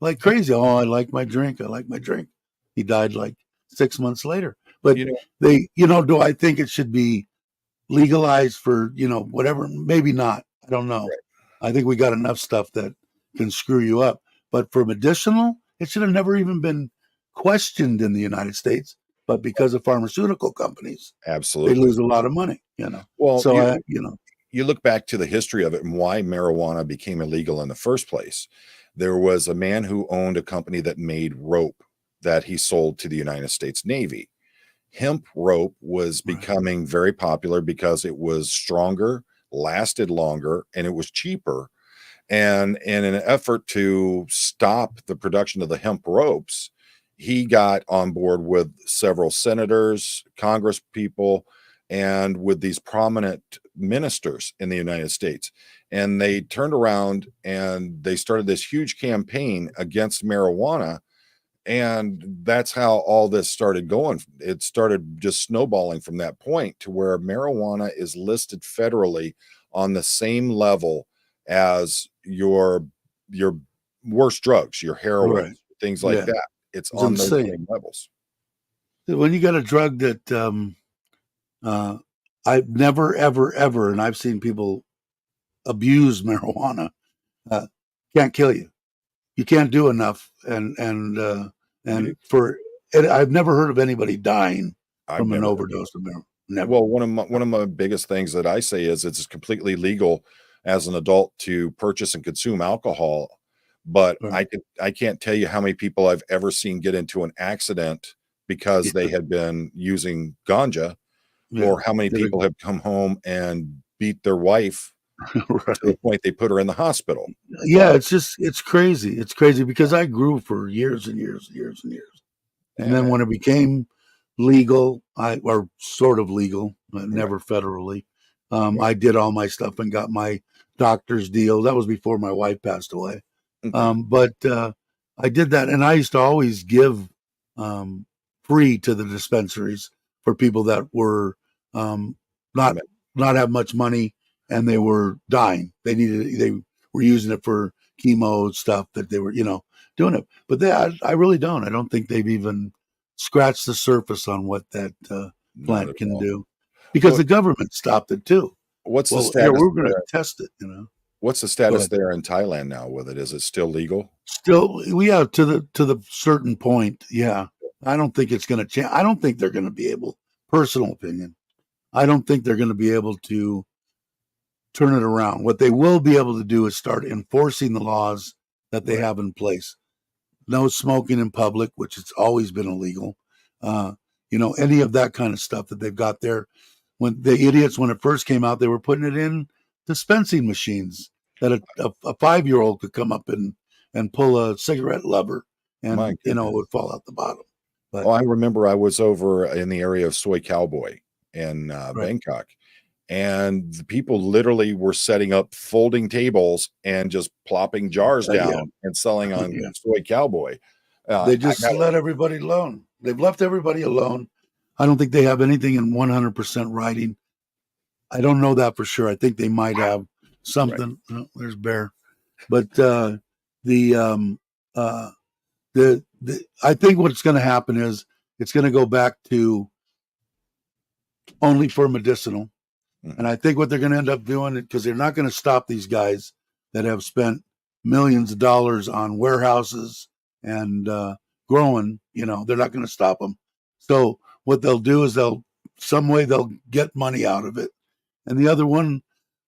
like crazy. Oh, I like my drink. I like my drink. He died like 6 months later. But You know, do I think it should be legalized for, whatever? Maybe not. I don't know. right, I think we got enough stuff that can screw you up. But for medicinal, it should have never even been questioned in the United States. But because of pharmaceutical companies, they absolutely. lose a lot of money. Well, So you look back to the history of it and why marijuana became illegal in the first place. There was a man who owned a company that made rope that he sold to the United States Navy. Hemp rope was right, becoming very popular because it was stronger, lasted longer, and it was cheaper. And in an effort to stop the production of the hemp ropes, he got on board with several senators, congress people, and with these prominent ministers in the United States. And they turned around and they started this huge campaign against marijuana. And that's how all this started going. It started just snowballing from that point to where marijuana is listed federally on the same level as your worst drugs, your heroin, right. things like Yeah, that. It's it's on those insane. same levels. When you got a drug that uh, I've never, ever, ever, and I've seen people abuse marijuana, uh, can't kill you. You can't do enough, You, and I've never heard of anybody dying I've from an never heard. overdose of marijuana. Never. Well, one of my biggest things that I say is it's completely legal as an adult to purchase and consume alcohol, but Right. I can't tell you how many people I've ever seen get into an accident because they Yeah. had been using ganja, Yeah. or how many people have come home and beat their wife to the Right. point they put her in the hospital. Yeah. But It's crazy. It's crazy because I grew for years and years and years and years. And then yeah, when it became legal, or sort of legal, right, never federally, right, I did all my stuff and got my doctor's deal. That was before my wife passed away. okay, But I did that, and I used to always give um, free to the dispensaries for people that were um, not amen, not have much money and they were dying. They were using it for chemo stuff that they were, doing it. But I really don't. I don't think they've even scratched the surface on what that Not plant at can all. do, because What the government stopped it too. what's the Well, here status we're going to there? test it. You know, What's the go status ahead. there in Thailand now with it? Is it still legal? Still, yeah, to the certain point, yeah. I don't think it's going to change. I don't think they're going to be able. Personal opinion. I don't think they're going to be able to turn it around. What they will be able to do is start enforcing the laws that they Right. have in place. No smoking in public, which has always been illegal. Uh, any of that kind of stuff that they've got there. When the idiots, when it first came out, they were putting it in dispensing machines that a 5-year-old could come up and pull a cigarette lever, My and it goodness. would fall out the bottom. But Oh, I remember I was over in the area of Soy Cowboy in right, Bangkok, and the people literally were setting up folding tables and just plopping jars yeah, down and selling on yeah. Soy Cowboy. They I just got let everybody alone. They've left everybody alone. I don't think they have anything in 100% writing. I don't know that for sure. I think they might have right. something. Oh, there's Bear, but the uh, the I think what's going to happen is it's going to go back to only for medicinal, and Mhm. I think what they're going to end up doing, because they're not going to stop these guys that have spent millions of dollars on warehouses and growing. They're not going to stop them. So what they'll do is some way they'll get money out of it. And the other one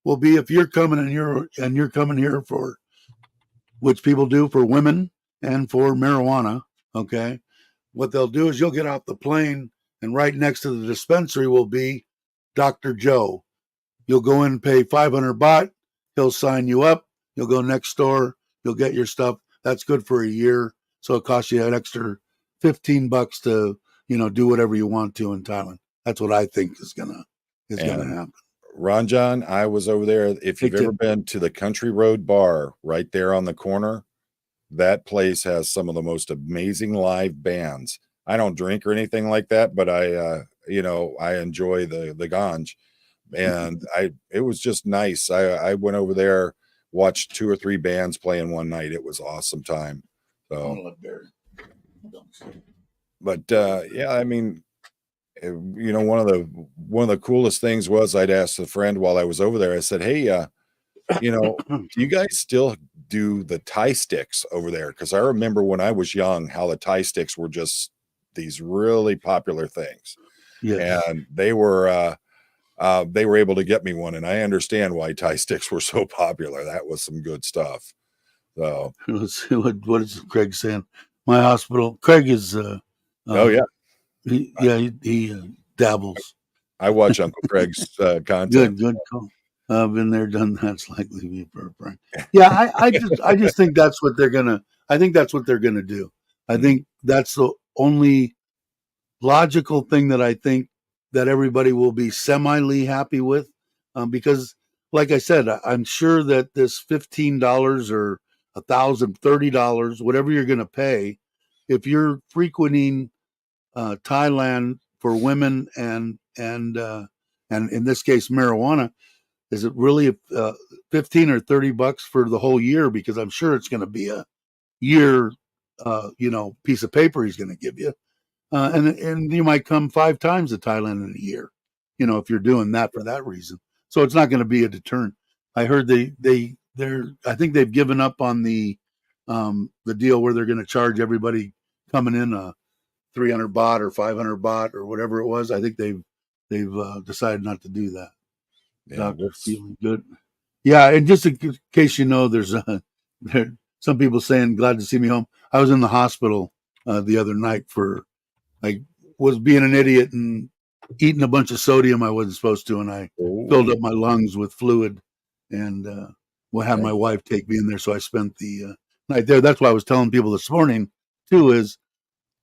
will be, if you're coming and you're coming here for, which people do for women and for marijuana, okay? What they'll do is you'll get off the plane, and right next to the dispensary will be Dr. Joe. You'll go in and pay 500 baht. He'll sign you up. You'll go next door. You'll get your stuff. That's good for a year. So it costs you an extra $15 to, do whatever you want to in Thailand. That's what I think is gonna And happen. Ranjan, I was over there. If Hey, you've ever Tim. been to the Country Road Bar right there on the corner, that place has some of the most amazing live bands. I don't drink or anything like that, but I enjoy the ganj, and it was just nice. I went over there, watched 2 or 3 bands playing one night. It was awesome time. I So, want to let Bear. but yeah, I mean, one of the coolest things was I'd asked a friend while I was over there. I said, "Hey, do you guys still do the Thai sticks over there? Because I remember when I was young, how the Thai sticks were just these really popular things, Yes. and they were able to get me one, and I understand why Thai sticks were so popular. That was some good stuff. So, Let's see what is Craig saying? My hospital. Craig is oh uh yeah, he dabbles. I watch Uncle Craig's content. Good call. I've been there, done that. It's like leaving for a friend. Yeah, I just think that's what they're gonna. I think that's what they're gonna do. I Mm, think that's the only logical thing that I think that everybody will be semi happy with, because, like I said, I'm sure that this $15 or $1,030, whatever you're going to pay, if you're frequenting Thailand for women and in this case marijuana, is it really 15 or $30 for the whole year? Because I'm sure it's going to be a year, piece of paper he's going to give you, and you might come 5 times to Thailand in a year, if you're doing that for that reason. So it's not going to be a deterrent. I heard they're I think they've given up on the deal where they're going to charge everybody coming in 300 baht or 500 baht or whatever it was. I think they've decided not to do that. yeah, Doctor feeling good. Yeah, and just in case there's there, some people saying glad to see me home. I was in the hospital the other night for, I was being an idiot and eating a bunch of sodium I wasn't supposed to, and I filled oh, up my lungs with fluid, and we had yeah, my wife take me in there, so I spent the night there. That's why I was telling people this morning too. Is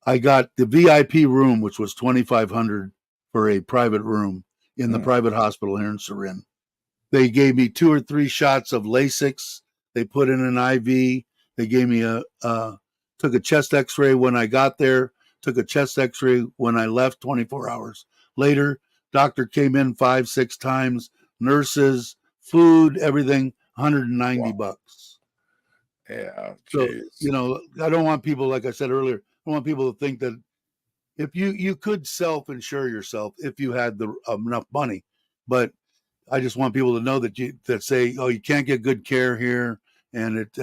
I got the VIP room, which was 2,500 for a private room in the mm, private hospital here in Surin. They gave me 2 or 3 shots of Lasix. They put in an IV. They gave me took a chest X-ray when I got there. Took a chest X-ray when I left. 24 hours later, doctor came in 5, 6 times. Nurses, food, everything. 190 wow. bucks. Yeah, So, jeez. I don't want people, like I said earlier, I want people to think that if you could self-insure yourself if you had the enough money, but I just want people to know that say, oh, you can't get good care here, and it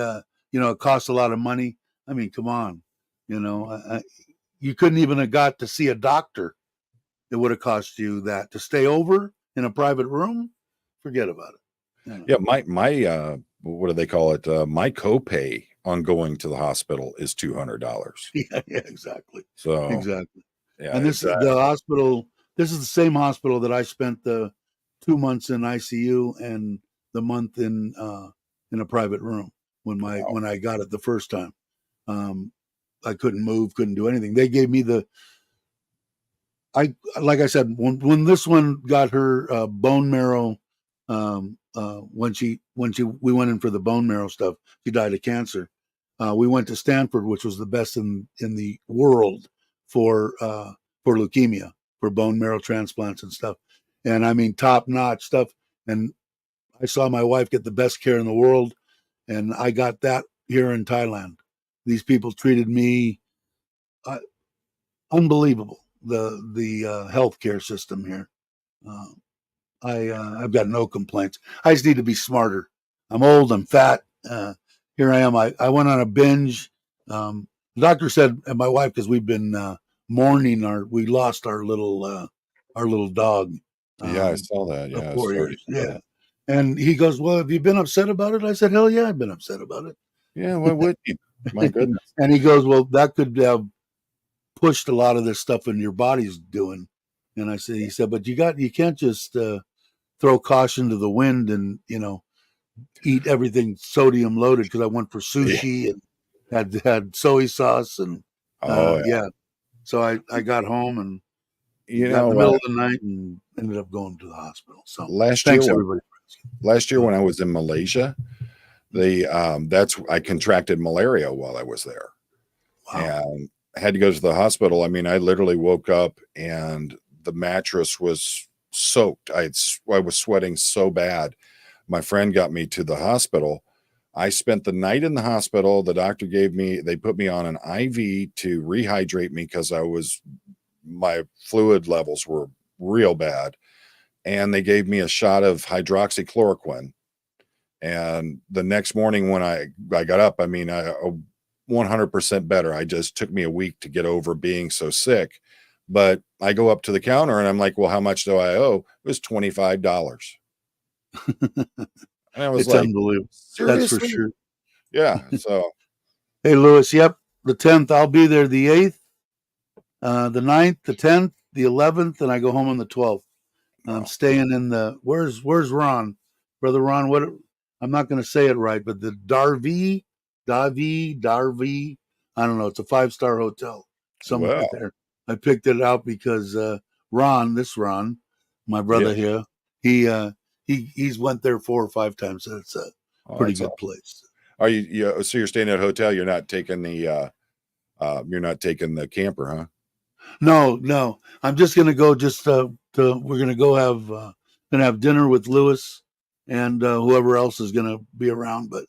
costs a lot of money. I mean, come on, you couldn't even have got to see a doctor. It would have cost you that to stay over in a private room. Forget about it. Yeah, my what do they call it? My copay on going to the hospital is $200. Yeah, yeah, exactly, So exactly. yeah, And the exactly. hospital. This is the same hospital that I spent the 2 months in ICU and the month in a private room Wow. when I got it the first time. Um, I couldn't move, couldn't do anything. They gave me like I said, when this one got her bone marrow, we went in for the bone marrow stuff, she died of cancer. We went to Stanford, which was the best in the world for leukemia, for bone marrow transplants and stuff, and I mean top notch stuff. And I saw my wife get the best care in the world, and I got that here in Thailand. These people treated me uh, unbelievable. The healthcare system here. Uh, I've got no complaints. I just need to be smarter. I'm old. I'm fat. Here I am. I went on a binge. The doctor said, and my wife, because we've been mourning we lost our little dog Yeah, I um, saw that. of Yeah, 4 sorry to years. hear that. Yeah. And he goes, well, have you been upset about it? I said, hell yeah, I've been upset about Yeah, why would you? My it. goodness. And he goes, well, that could have pushed a lot of this stuff in your body's doing. And he said, but you can't just throw caution to the wind and eat everything sodium loaded, because I went for Yeah. sushi and had soy sauce and Oh, yeah. yeah. So I got home and You got in the know, middle of the night and ended up going to the hospital. So last year thanks when everybody. last year Go when I was in Malaysia, I contracted malaria while I was there, Wow. and I had to go to the hospital. I mean, I literally woke up and the mattress was soaked. I was sweating so bad. My friend got me to the hospital. I spent the night in the hospital. The doctor they put me on an IV to rehydrate me because my fluid levels were real bad. And they gave me a shot of hydroxychloroquine. And the next morning when I got up, I mean, 100% better. I just took me a week to get over being so sick. But I go up to the counter and I'm like, well, how much do I owe? It was $25. And I was It's like, unbelievable. That's for seriously? sure. Yeah. So, Hey, Lewis. Yep. The 10th, I'll be there. The 8th, the 9th, the 10th, the 11th, and I go home on the 12th. I'm wow. staying in where's Ron, brother Ron? What I'm not going to say it right, but the Darvi. I don't know. It's a 5-star hotel somewhere Well, there. I picked it out because Ron, my yeah. brother here, he he's went there 4 or 5 times. So it's a Oh, pretty that's good all. place. Are so you're staying at a hotel. You're not taking the camper, huh? No, no. I'm just gonna go. We're gonna go gonna have dinner with Lewis and whoever else is gonna be around. But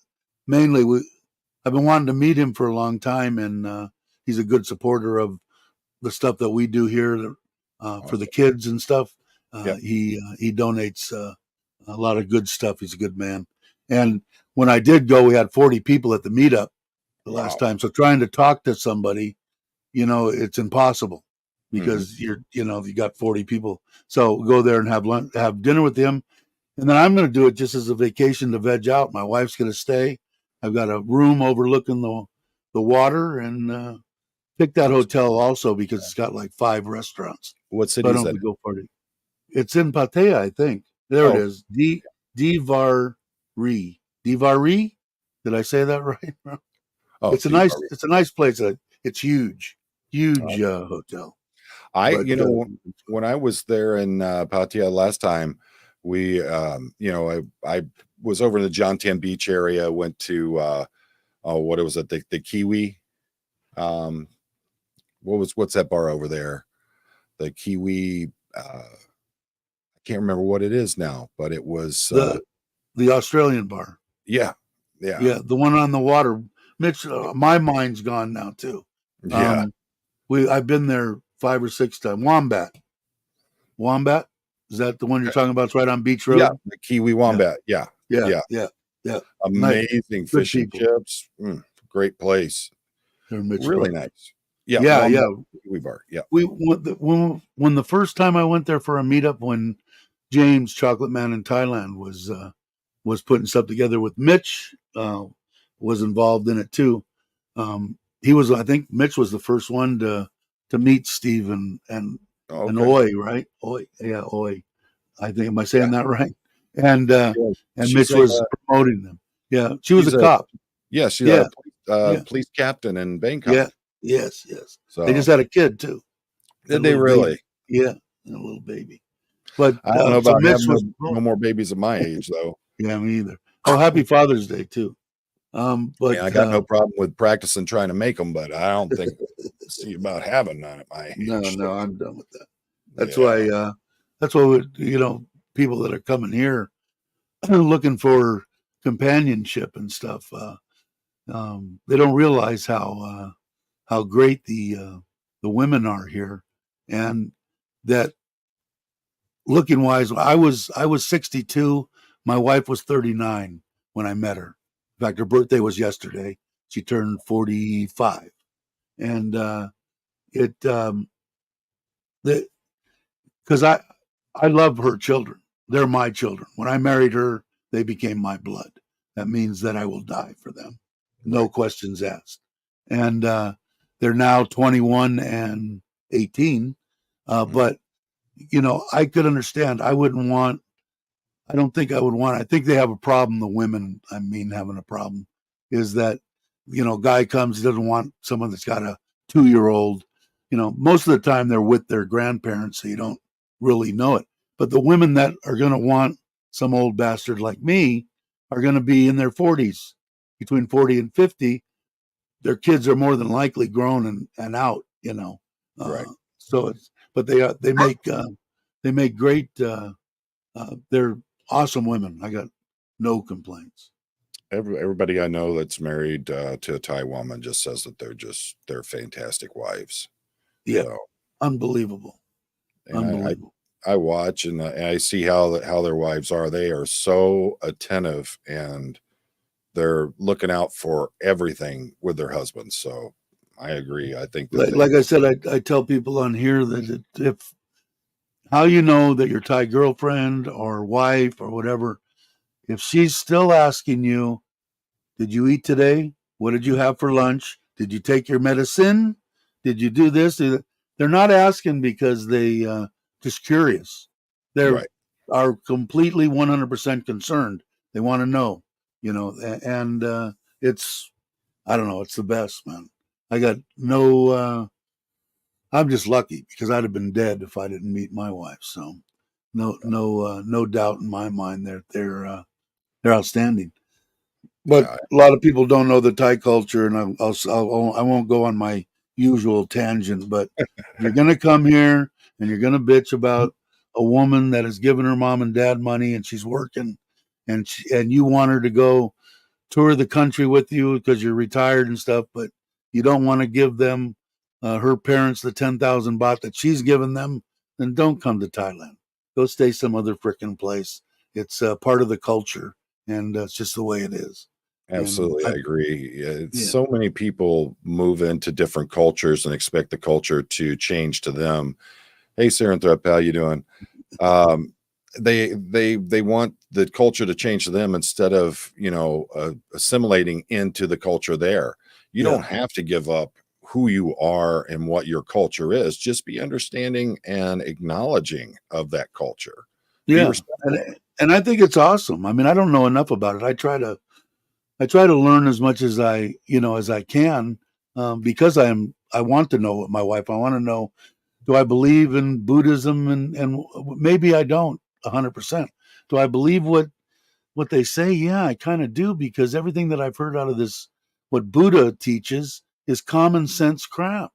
mainly, I've been wanting to meet him for a long time, and he's a good supporter of the stuff that we do here for the Awesome. kids and stuff. Yep. He donates a lot of good stuff. He's a good man. And when I did go, we had 40 people at the meetup the last Wow. time. So trying to talk to somebody, it's impossible Hmm. because you got 40 people. So go there and have lunch, have dinner with him. And then I'm going to do it just as a vacation to veg out. My wife's going to stay. I've got a room overlooking the water, and pick that Awesome. hotel also because it's got like 5 restaurants. What So city I is don't have that to in? go party. It's in Pattaya, I think. There it Oh, is. Divari. Divari? Did I say that right? oh, It's a nice Deep. it's a nice place. It's huge. Huge hotel. But When I was there in Pattaya last time, I was over in the Jontan Beach area, went to, what was it? The Kiwi. Um, what's that bar over there? The Kiwi. I can't remember what it is now, but it was, the Australian bar. yeah. Yeah. Yeah, the one on the water. Mitch, my mind's gone now too. Yeah. I've been there 5 or 6 times. Wombat, is that the one you're talking about? It's right on Beach Yeah. Road. The Kiwi Yeah, Wombat. Yeah. yeah, Yeah. yeah, yeah. Nice, Amazing good fish and people. chips. Great place. They're Mitch Really brothers. nice. Yeah. Yeah, Wombat yeah. Kiwi Bar. Yeah. When the first time I went there for a meetup, when James Chocolate Man in Thailand was putting stuff together with Mitch, was involved in it too. I think Mitch was the first one to meet Steve Oh, and okay. Oi, right? Oi, yeah, Oi. I think, am I Yeah. saying that right? And Yeah. and She's Mitch a was promoting them. Yeah, she was a she's a cop. yeah, she's Yeah, a yeah, police captain in yeah, Bangkok. yes, yes. They just So had a kid too, had did a they little really? baby. Yeah, a little baby. But I don't know so about Mitch having was no more babies at my age though. yeah, me either. Oh, happy Father's Day too. I mean, I But got no problem with practicing trying to make them, but I don't think see about having none at my no, age. no, I'm done with that. That's Yeah. why people that are coming here looking for companionship and stuff, they don't realize how great the women are here, and that looking wise, I was 62. My wife was 39 when I met her. In fact, her birthday was yesterday. She turned 45, and it the because I love her children. They're my children. When I married her, they became my blood. That means that I will die for them, no Right. questions asked. And they're now 21 and 18. Mhm. But I could understand. I wouldn't want. I don't think I would want. I think they have a problem. The women, I mean, having a problem is that guy comes, he doesn't want someone that's got a 2-year old. Most of the time they're with their grandparents, so you don't really know it. But the women that are going to want some old bastard like me are going to be in their 40s, between 40 and 50. Their kids are more than likely grown and out. Right. So it's but they make great. They're awesome women. I got no complaints. Everybody I know that's married to a Thai woman just says that they're fantastic wives. Yeah, So, unbelievable, and unbelievable. I watch and I see how their wives are. They are so attentive and they're looking out for everything with their husbands. So I agree. I think that Like I said, I tell people on here that if how you know that your Thai girlfriend or wife or whatever, if she's still asking you, did you eat today? What did you have for lunch? Did you take your medicine? Did you do this? They're not asking because they just curious. They right. are completely 100% concerned. They want to know, and it's I don't know. It's the best, man. I got no. I'm just lucky because I'd have been dead if I didn't meet my wife. So no doubt in my mind they're outstanding. But Yeah. a lot of people don't know the Thai culture, and I won't go on my usual tangent. But if you're going to come here and you're going to bitch about a woman that has given her mom and dad money and she's working, and you want her to go tour the country with you because you're retired and stuff, but you don't want to give them her parents the 10,000 baht that she's given them, then don't come to Thailand. Go stay some other freaking place. It's part of the culture, and it's just the way it is. And Absolutely, I agree. Yeah, it's yeah, so many people move into different cultures and expect the culture to change to them. Hey, Saranthrop, how you doing? Um, they want the culture to change to them instead of assimilating into the culture there. You yeah, don't have to give up who you are and what your culture is. Just be understanding and acknowledging of that culture. Be yeah. respectful. And I think it's awesome. I mean, I don't know enough about it. I try to learn as much as I can, because I want to know what my wife. I want to know, do I believe in Buddhism, and maybe I don't 100%. Do I believe what they say? Yeah, I kind of do, because everything that I've heard out of this, what Buddha teaches, is common sense crap.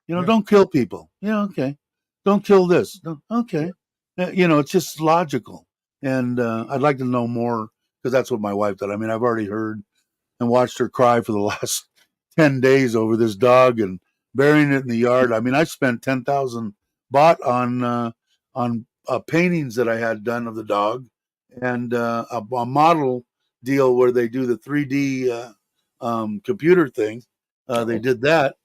Yeah. Don't kill people. Yeah, okay. Don't kill this. No, okay. It's just logical. And I'd like to know more, because that's what my wife did. I mean, I've already heard and watched her cry for the last 10 days over this dog and burying it in the yard. I mean, I spent 10,000 baht on paintings that I had done of the dog, and a model deal where they do the 3D computer thing. They did that.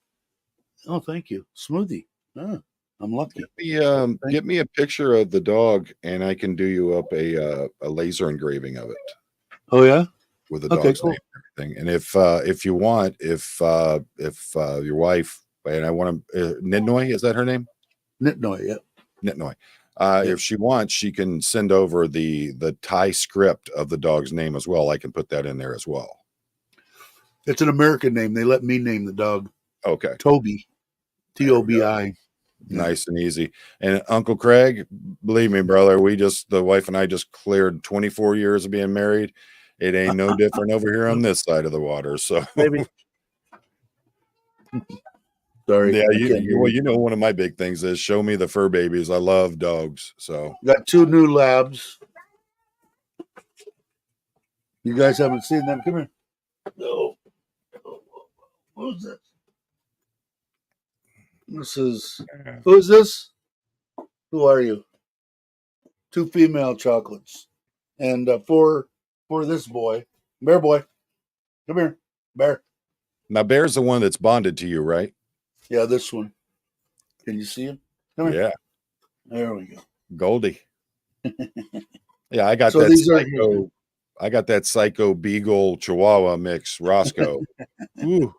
Oh, thank you. Smoothie. Ah, I'm lucky. Get me a picture of the dog, and I can do you up a laser engraving of it Oh, yeah? with the Okay, dog's cool. name and everything. And if you want, if your wife, and I want to, Nidnoy, is that her name? Nitnoy, yeah. Nitnoy. Yeah. If she wants, she can send over the Thai script of the dog's name as well. I can put that in there as well. It's an American name. They let me name the dog Okay. Toby. Tobi. Yeah. Nice and easy. And Uncle Craig, believe me, brother, the wife and I just cleared 24 years of being married. It ain't no different over here on this side of the water. So Maybe. Sorry. yeah, I can't hear you. you know, one of my big things is show me the fur babies. I love dogs. So Got 2 new labs. You guys haven't seen them? Come here. No. Who's this? Who's this? Who are you? 2 female chocolates. And for this boy, Bear boy. Come here. Bear. now Bear's the one that's bonded to you, right? Yeah, this one. Can you see him? Come here. Yeah. There we go. Goldie. Yeah, I got So that these are psycho. I got that psycho beagle chihuahua mix, Roscoe. Ooh.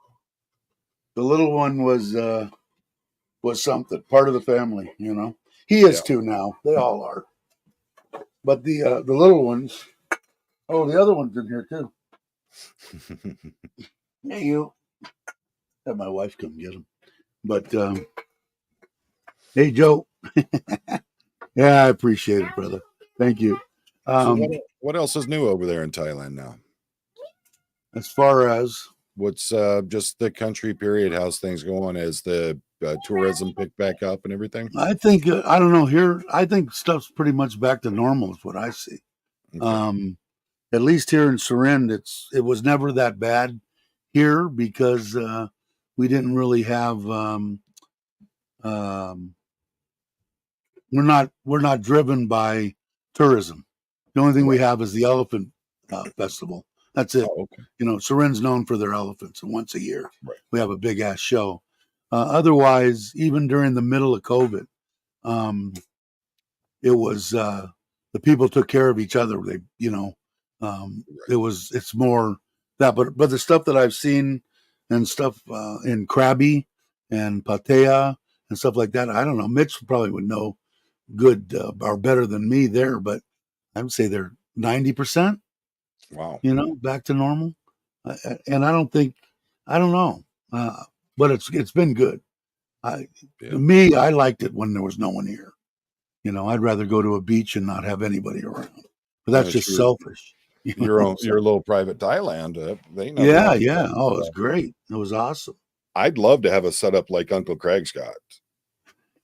the little one was something, part of the family, you know. He is too now. They all are. But the little ones, oh, the other one's in here too. Hey, you. Have my wife come get him. But hey, Joe. Yeah, I appreciate it, brother. Thank you. So what else is new over there in Thailand now? As far as What's just the country period? How's things going as the tourism picked back up and everything? I think, I don't know here. I think stuff's pretty much back to normal is what I see. Okay. At least here in Surin, it was never that bad here because we didn't really have we're not driven by tourism. The only thing we have is the elephant festival. That's it. Oh, okay. You know, Surin's known for their elephants, and once a year Right. we have a big ass show. Otherwise, even during the middle of COVID, it was the people took care of each other. They, you know, it's more that, but the stuff that I've seen and stuff in Krabi and Pattaya and stuff like that, I don't know. Mitch probably would know good or better than me there, but I would say they're 90%. Wow. You know, back to normal, and I don't know, but it's been good. Me, I liked it when there was no one here. You know, I'd rather go to a beach and not have anybody around. But that's just selfish. Your little private Thailand. Yeah. Oh, it was great. It was awesome. I'd love to have a setup like Uncle Craig's got.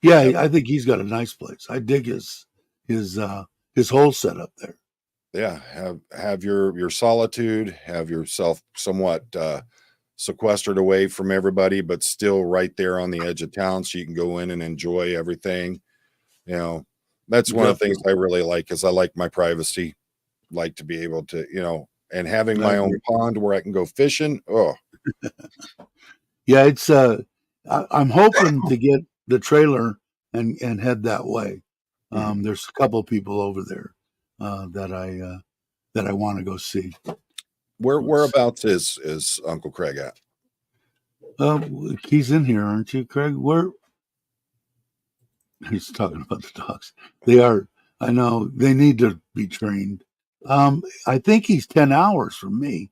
Yeah, I think he's got a nice place. I dig his whole setup there. Yeah, have your solitude, have yourself somewhat sequestered away from everybody, but still right there on the edge of town, so you can go in and enjoy everything. You know, that's one of the things I really like, is I like my privacy, like to be able to, you know, and having my own pond where I can go fishing. Oh, yeah, it's I'm hoping to get the trailer and head that way. There's a couple of people over there that I want to go see. Whereabouts is Uncle Craig at? He's in here, aren't you, Craig? He's talking about the dogs. They are. I know they need to be trained. I think he's 10 hours from me.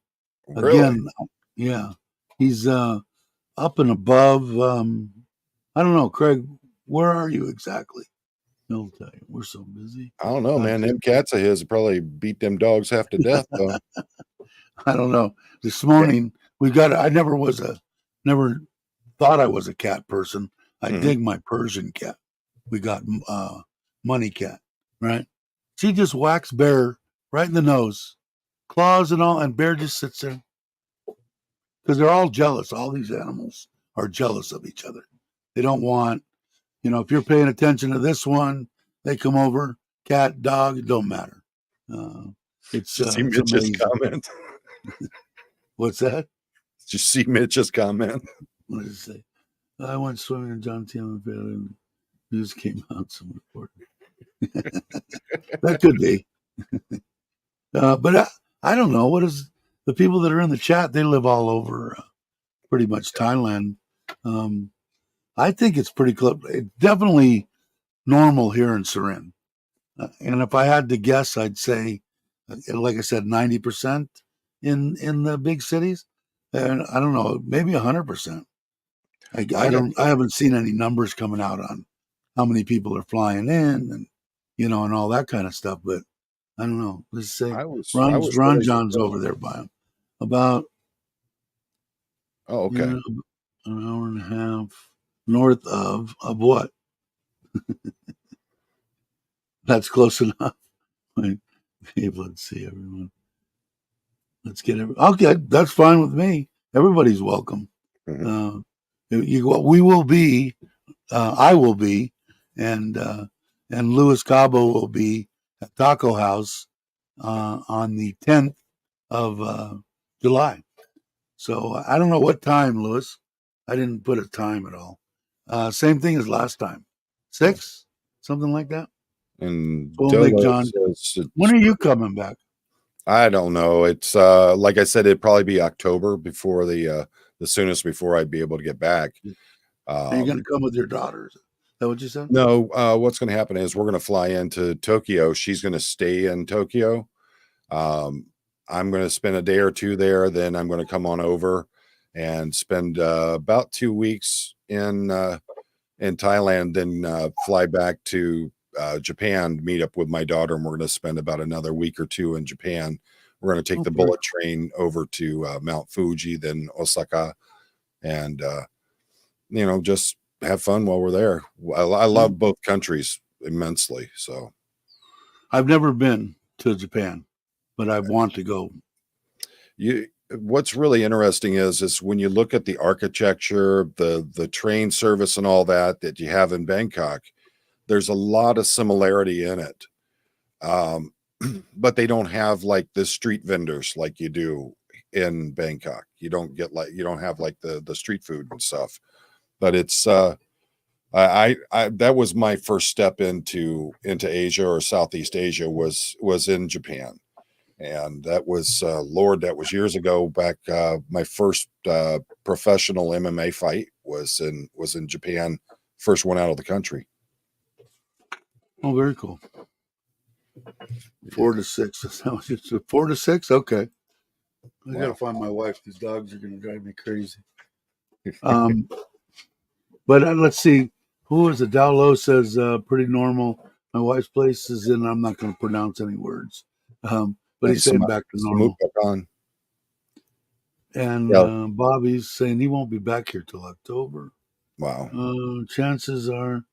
Really? Again, yeah, he's up and above. I don't know, Craig. Where are you exactly? He'll tell you. We're so busy. I don't know, man. Them cats of his probably beat them dogs half to death, though. I don't know. This morning I never thought I was a cat person. I dig my Persian cat. We got Money Cat, right? She just whacks Bear right in the nose, claws and all, and Bear just sits there. because they're all jealous. All these animals are jealous of each other. They don't want, if you're paying attention to this one, they come over. Cat, dog, it don't matter. It's Did you see it's Mitch's amazing. comment? What's that? Did you see Mitch's comment? What does it say? I went swimming in John T. and news came out. Some report. That could be. But I don't know. What is the people that are in the chat? They live all over pretty much Thailand. I think it's pretty close. It's definitely normal here in Surin. And if I had to guess, I'd say, like I said, 90% in the big cities. And I don't know, maybe 100%. I haven't seen any numbers coming out on how many people are flying in and and all that kind of stuff. But I don't know. Let's say I was Ron really John's surprised. over there by him. About okay. An hour and a half north of what? That's close enough. Let's see everyone. Let's get okay. That's fine with me. Everybody's welcome. Mm-hmm. We will be. I will be, and Louis Cabo will be at Taco House on the 10th of July. So I don't know what time, Louis. I didn't put a time at all. Same thing as last time. 6, something like that. And We'll make John. When are you coming back? I don't know. It's like I said, it'd probably be October before the soonest before I'd be able to get back. Are you going to come with your daughters? Is that what you said? No. What's going to happen is we're going to fly into Tokyo. She's going to stay in Tokyo. I'm going to spend a day or two there. Then I'm going to come on over and spend about 2 weeks in Thailand. Then fly back to Japan, meet up with my daughter, and we're going to spend about another week or two in Japan. We're going to take the bullet train over to Mount Fuji, then Osaka, and just have fun while we're there. I love both countries immensely. So I've never been to Japan, but I want to go. What's really interesting is when you look at the architecture, the train service, and all that you have in Bangkok. There's a lot of similarity in it, but they don't have like the street vendors like you do in Bangkok. You don't have like the street food and stuff. But it's I that was my first step into Asia or Southeast Asia was in Japan, and that was that was years ago. Back my first professional MMA fight was in Japan. First one out of the country. Oh, very cool. 4 to 6. Is that what you said? 4 to 6? Okay. I got to find my wife. These dogs are going to drive me crazy. But let's see. Who is it? Dowlow says pretty normal. My wife's place is in, I'm not going to pronounce any words. But he's saying back to normal. And Bobby's saying he won't be back here till October. Wow. Chances are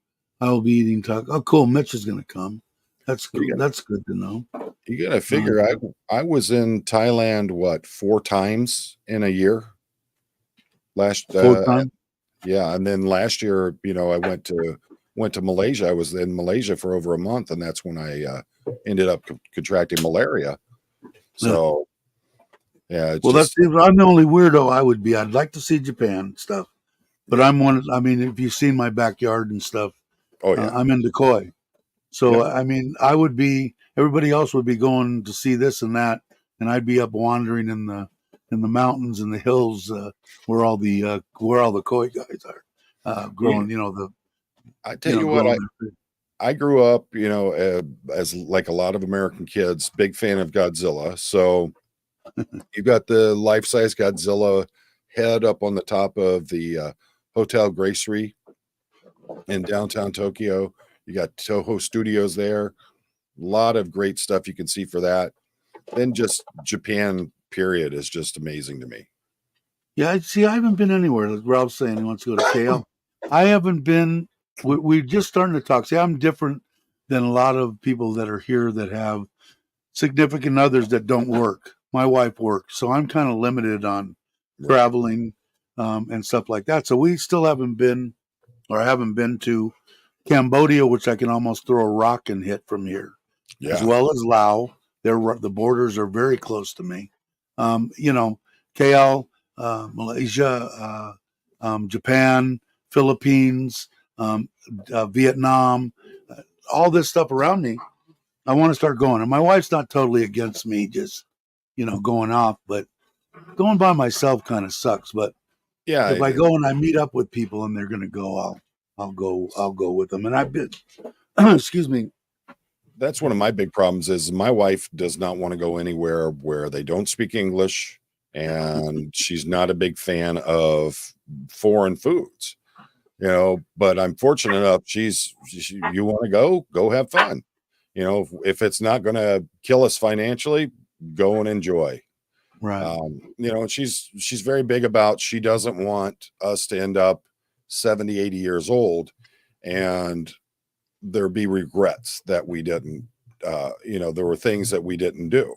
I'll be eating taco. Oh, cool. Mitch is going to come. That's good. That's good to know. You got to figure. I was in Thailand 4 times in a year. 4 times. Yeah, and then last year, I went to Malaysia. I was in Malaysia for over a month, and that's when I ended up contracting malaria. So, yeah. I'm the only weirdo I would be. I'd like to see Japan stuff, but I'm one. I mean, if you've seen my backyard and stuff, I'm in Decoy. So, I mean, I would be. Everybody else would be going to see this and that, and I'd be up wandering in the mountains and the hills where all the koi guys are growing. I tell you what, I grew up, as like a lot of American kids, big fan of Godzilla. So you've got the life-size Godzilla head up on the top of the Hotel Gracery in downtown Tokyo. You got Toho Studios there. A lot of great stuff you can see for that. Then just Japan, period, is just amazing to me. Yeah, see, I haven't been anywhere. Like Ralph's saying he wants to go to KL. I haven't been. We're just starting to talk. See, I'm different than a lot of people that are here that have significant others that don't work. My wife works, so I'm kind of limited on Right. traveling and stuff like that. So we still haven't been to Cambodia, which I can almost throw a rock and hit from here, as Yeah. well as Laos. The borders are very close to me. KL, Malaysia, Japan, Philippines, Vietnam, all this stuff around me. I want to start going. And my wife's not totally against me just, going off, but going by myself kind of sucks. But Yeah. if I go and I meet up with people and they're going to go, I'll go with them. And I've been, excuse me. That's one of my big problems is my wife does not want to go anywhere where they don't speak English, and she's not a big fan of foreign foods, but I'm fortunate enough. You want to go have fun. If it's not going to kill us financially, go and enjoy. Right. And she's very big about, she doesn't want us to end up 70, 80 years old and there be regrets that we didn't, there were things that we didn't do.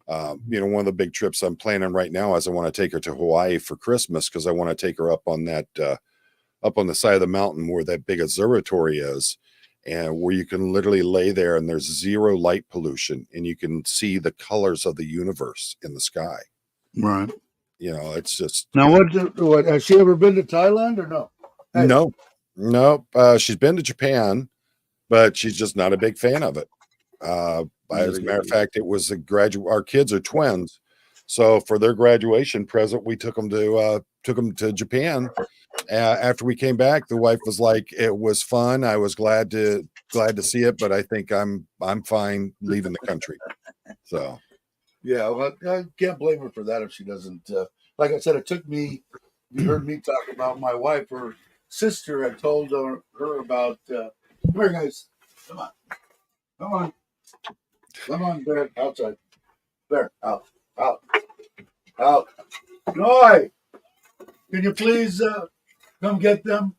One of the big trips I'm planning right now is I want to take her to Hawaii for Christmas, because I want to take her up on that, up on the side of the mountain where that big observatory is, and where you can literally lay there and there's zero light pollution and you can see the colors of the universe in the sky. Right. It's just. Now, what has she ever been to Thailand or no? Hey. No. She's been to Japan, but she's just not a big fan of it. As a matter of fact, it was our kids are twins. So for their graduation present, we took them to Japan. After we came back, the wife was like, "It was fun. I was glad to see it, but I think I'm fine leaving the country." So, yeah, well, I can't blame her for that if she doesn't. Like I said, it took me. You heard me talk about my wife. Her sister had told her about. Come here, guys. Come on, Bear. Outside. Bear, out. Noi, can you please come get them?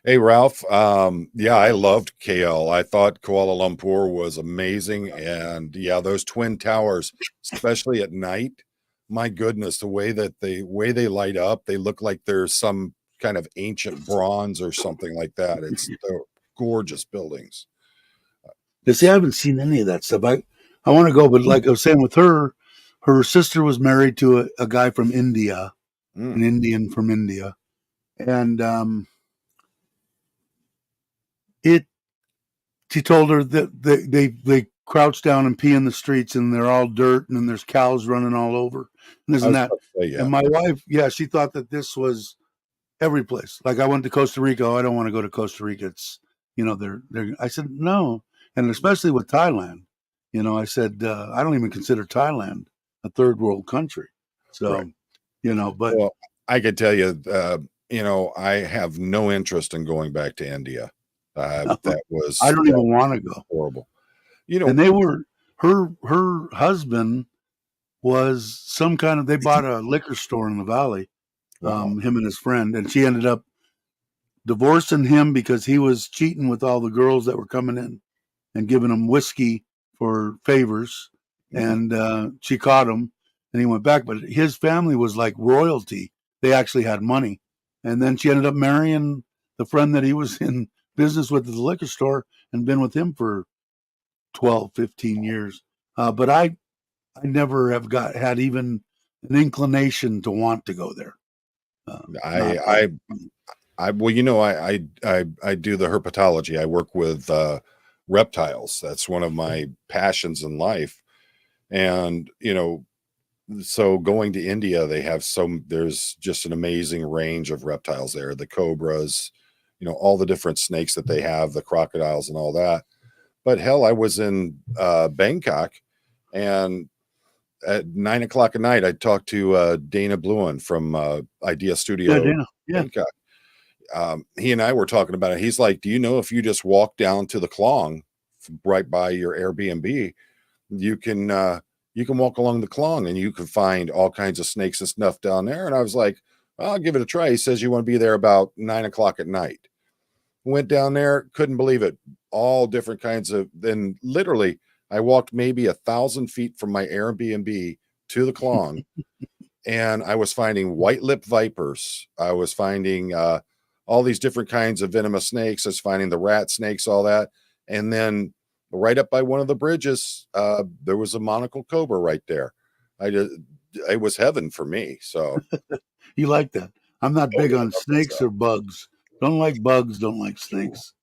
hey, Ralph. Yeah, I loved KL. I thought Kuala Lumpur was amazing. And yeah, those twin towers, especially at night, my goodness, the way they light up, they look like there's some kind of ancient bronze or something like that. They're gorgeous buildings. See, I haven't seen any of that stuff. I want to go, but like I was saying with her sister was married to a guy from India, an Indian from India. And she told her that they crouch down and pee in the streets and they're all dirt and then there's cows running all over and this and that. Yeah. And my wife, she thought that this was every place. Like I went to Costa Rica. Oh, I don't want to go to Costa Rica. It's, I said, no. And especially with Thailand, I said, I don't even consider Thailand a third world country. So, right. But well, I could tell you, I have no interest in going back to India. That was, I don't even want to go. Horrible. And they were, her husband was some kind of, they bought a liquor store in the valley, him and his friend, and she ended up divorcing him because he was cheating with all the girls that were coming in and giving them whiskey for favors. And she caught him and he went back. But his family was like royalty. They actually had money. And then she ended up marrying the friend that he was in business with at the liquor store and been with him for 12, 15 years. But I never have had even an inclination to want to go there. I do the herpetology. I work with reptiles. That's one of my passions in life. And, so going to India, there's just an amazing range of reptiles there, the cobras, all the different snakes that they have, the crocodiles and all that. But hell, I was in Bangkok, and at 9 o'clock at night, I talked to Dana Bluen from Idea Studio. Bangkok. He and I were talking about it. He's like, do you know if you just walk down to the Klong right by your Airbnb, you can walk along the Klong and you can find all kinds of snakes and stuff down there. And I was like, I'll give it a try. He says you want to be there about 9 o'clock at night. Went down there, couldn't believe it. All different kinds of, then literally I walked maybe 1,000 feet from my Airbnb to the Klong. and I was finding white-lipped vipers. I was finding all these different kinds of venomous snakes. I was finding the rat snakes, all that. And then right up by one of the bridges, there was a monocle cobra right there. It was heaven for me. So You like that? I'm not oh, big yeah, I on love that snakes stuff. or bugs. Don't like bugs. Don't like snakes.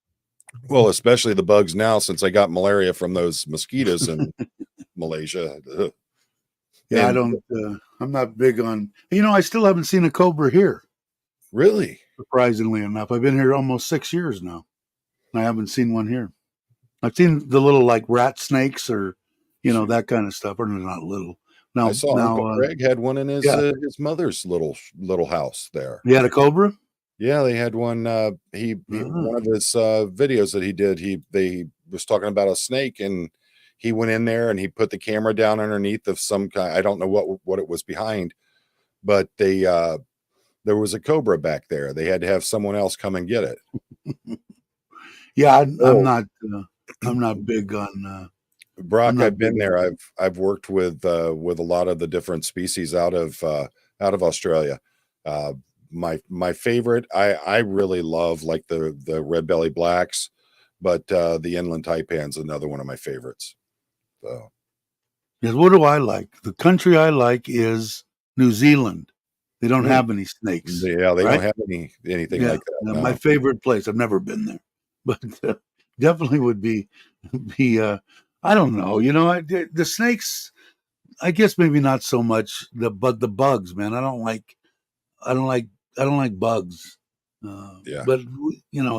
Well, especially the bugs now since I got malaria from those mosquitoes in Malaysia. Ugh. Yeah, I And don't. I'm not big on. I still haven't seen a cobra here. really, Surprisingly enough, I've been here almost 6 years now, and I haven't seen one here. I've seen the little like rat snakes or that kind of stuff, or they're not little. I Now, saw now, Uncle Greg had one in yeah, his mother's little house there. you had a cobra. Yeah, they had one. He Ah, one of his videos that he did. They was talking about a snake, and he went in there and he put the camera down underneath of some kind. I don't know what it was behind, but there was a cobra back there. They had to have someone else come and get it. yeah, I'm Oh, not. I'm not big on. I'm Brock, not I've big been on. there. I've worked with a lot of the different species out of Australia. My favorite, I really love like the red belly blacks, but the inland taipan's another one of my favorites. So Yes, what do I like? The country I like is New Zealand. They don't mm, have any snakes, yeah, they don't right? have anything Yeah, like that. my No, favorite place. I've never been there, but definitely would be. I don't know. The snakes. I guess maybe not so much but the bugs, man. I don't like. I don't like bugs. yeah. But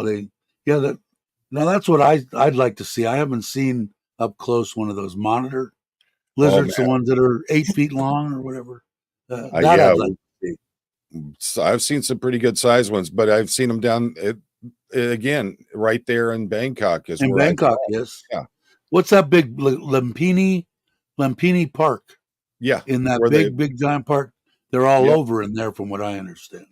they. Yeah, that. Now that's what I'd like to see. I haven't seen up close one of those monitor Oh lizards, the man, ones that are 8 feet long or whatever. That yeah. I'd like to see So I've seen some pretty good sized ones, but I've seen them down again right there in Bangkok is in where I Bangkok. saw 'em. Yes. Yeah, What's that big Lumpini Park? yeah, In that where they big giant park, they're all yeah. over in there, from what I understand.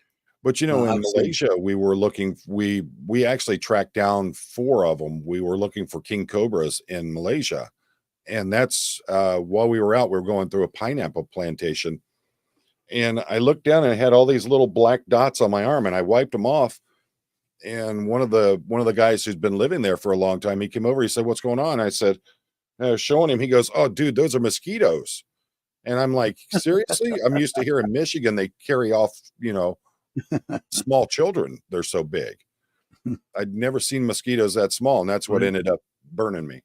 But in I've seen. Malaysia, we were looking. We actually tracked down four of them. We were looking for king cobras in Malaysia, and that's while we were out. We were going through a pineapple plantation, and I looked down and I had all these little black dots on my arm, and I wiped them off. And one of the guys who's been living there for a long time, he came over. He said, "What's going on?" I said, I was showing him. He goes, "Oh, dude, those are mosquitoes." And I'm like, "Seriously?" I'm used to here in Michigan, they carry off, small children. They're so big. I'd never seen mosquitoes that small, and that's what Right. ended up burning me.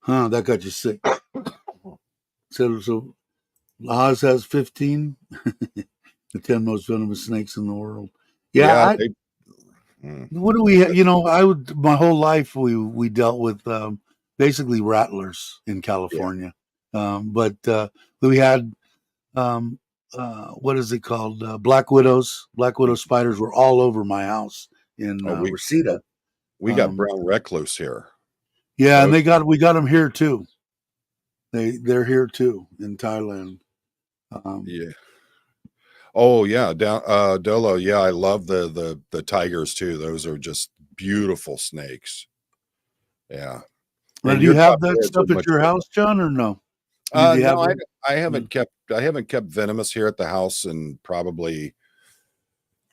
Huh? That got you sick. So Oz has 15, the 10 most venomous snakes in the world. Yeah, Yeah, I. they mm, What do we? I would. My whole life we dealt with basically rattlers in yeah. California, but we had what is it called? Black widows. Black widow spiders were all over my house in Oh, Reseda. we got Um, brown recluse here. yeah, and Those, we got them here too. They're here too in Thailand. Um, yeah. Oh, yeah, down Dolo. Yeah, I love the tigers too. Those are just beautiful snakes. Yeah. well, And do you your top have that reds are stuff at much your better. house, John, or no? I mean, do you No, have it? Mm, I haven't kept venomous here at the house in probably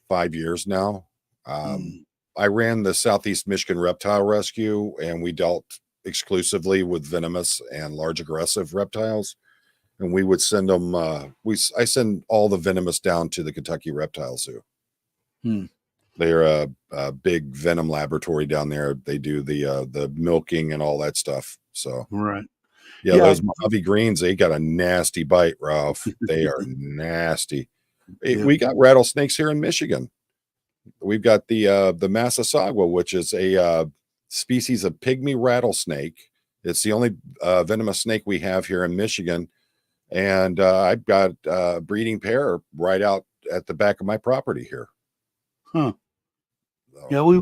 5 years now. Um, mm. I ran the Southeast Michigan Reptile Rescue, and we dealt exclusively with venomous and large aggressive reptiles. And we would send them. I send all the venomous down to the Kentucky Reptile Zoo. Hmm. They're a big venom laboratory down there. They do the milking and all that stuff. So Right. yeah, Yeah. those Mojave greens, they got a nasty bite, Ralph. They are nasty. Yeah. We got rattlesnakes here in Michigan. We've got the Massasauga, which is a species of pygmy rattlesnake. It's the only venomous snake we have here in Michigan, and I've got a breeding pair right out at the back of my property here. Huh. So, Yeah. We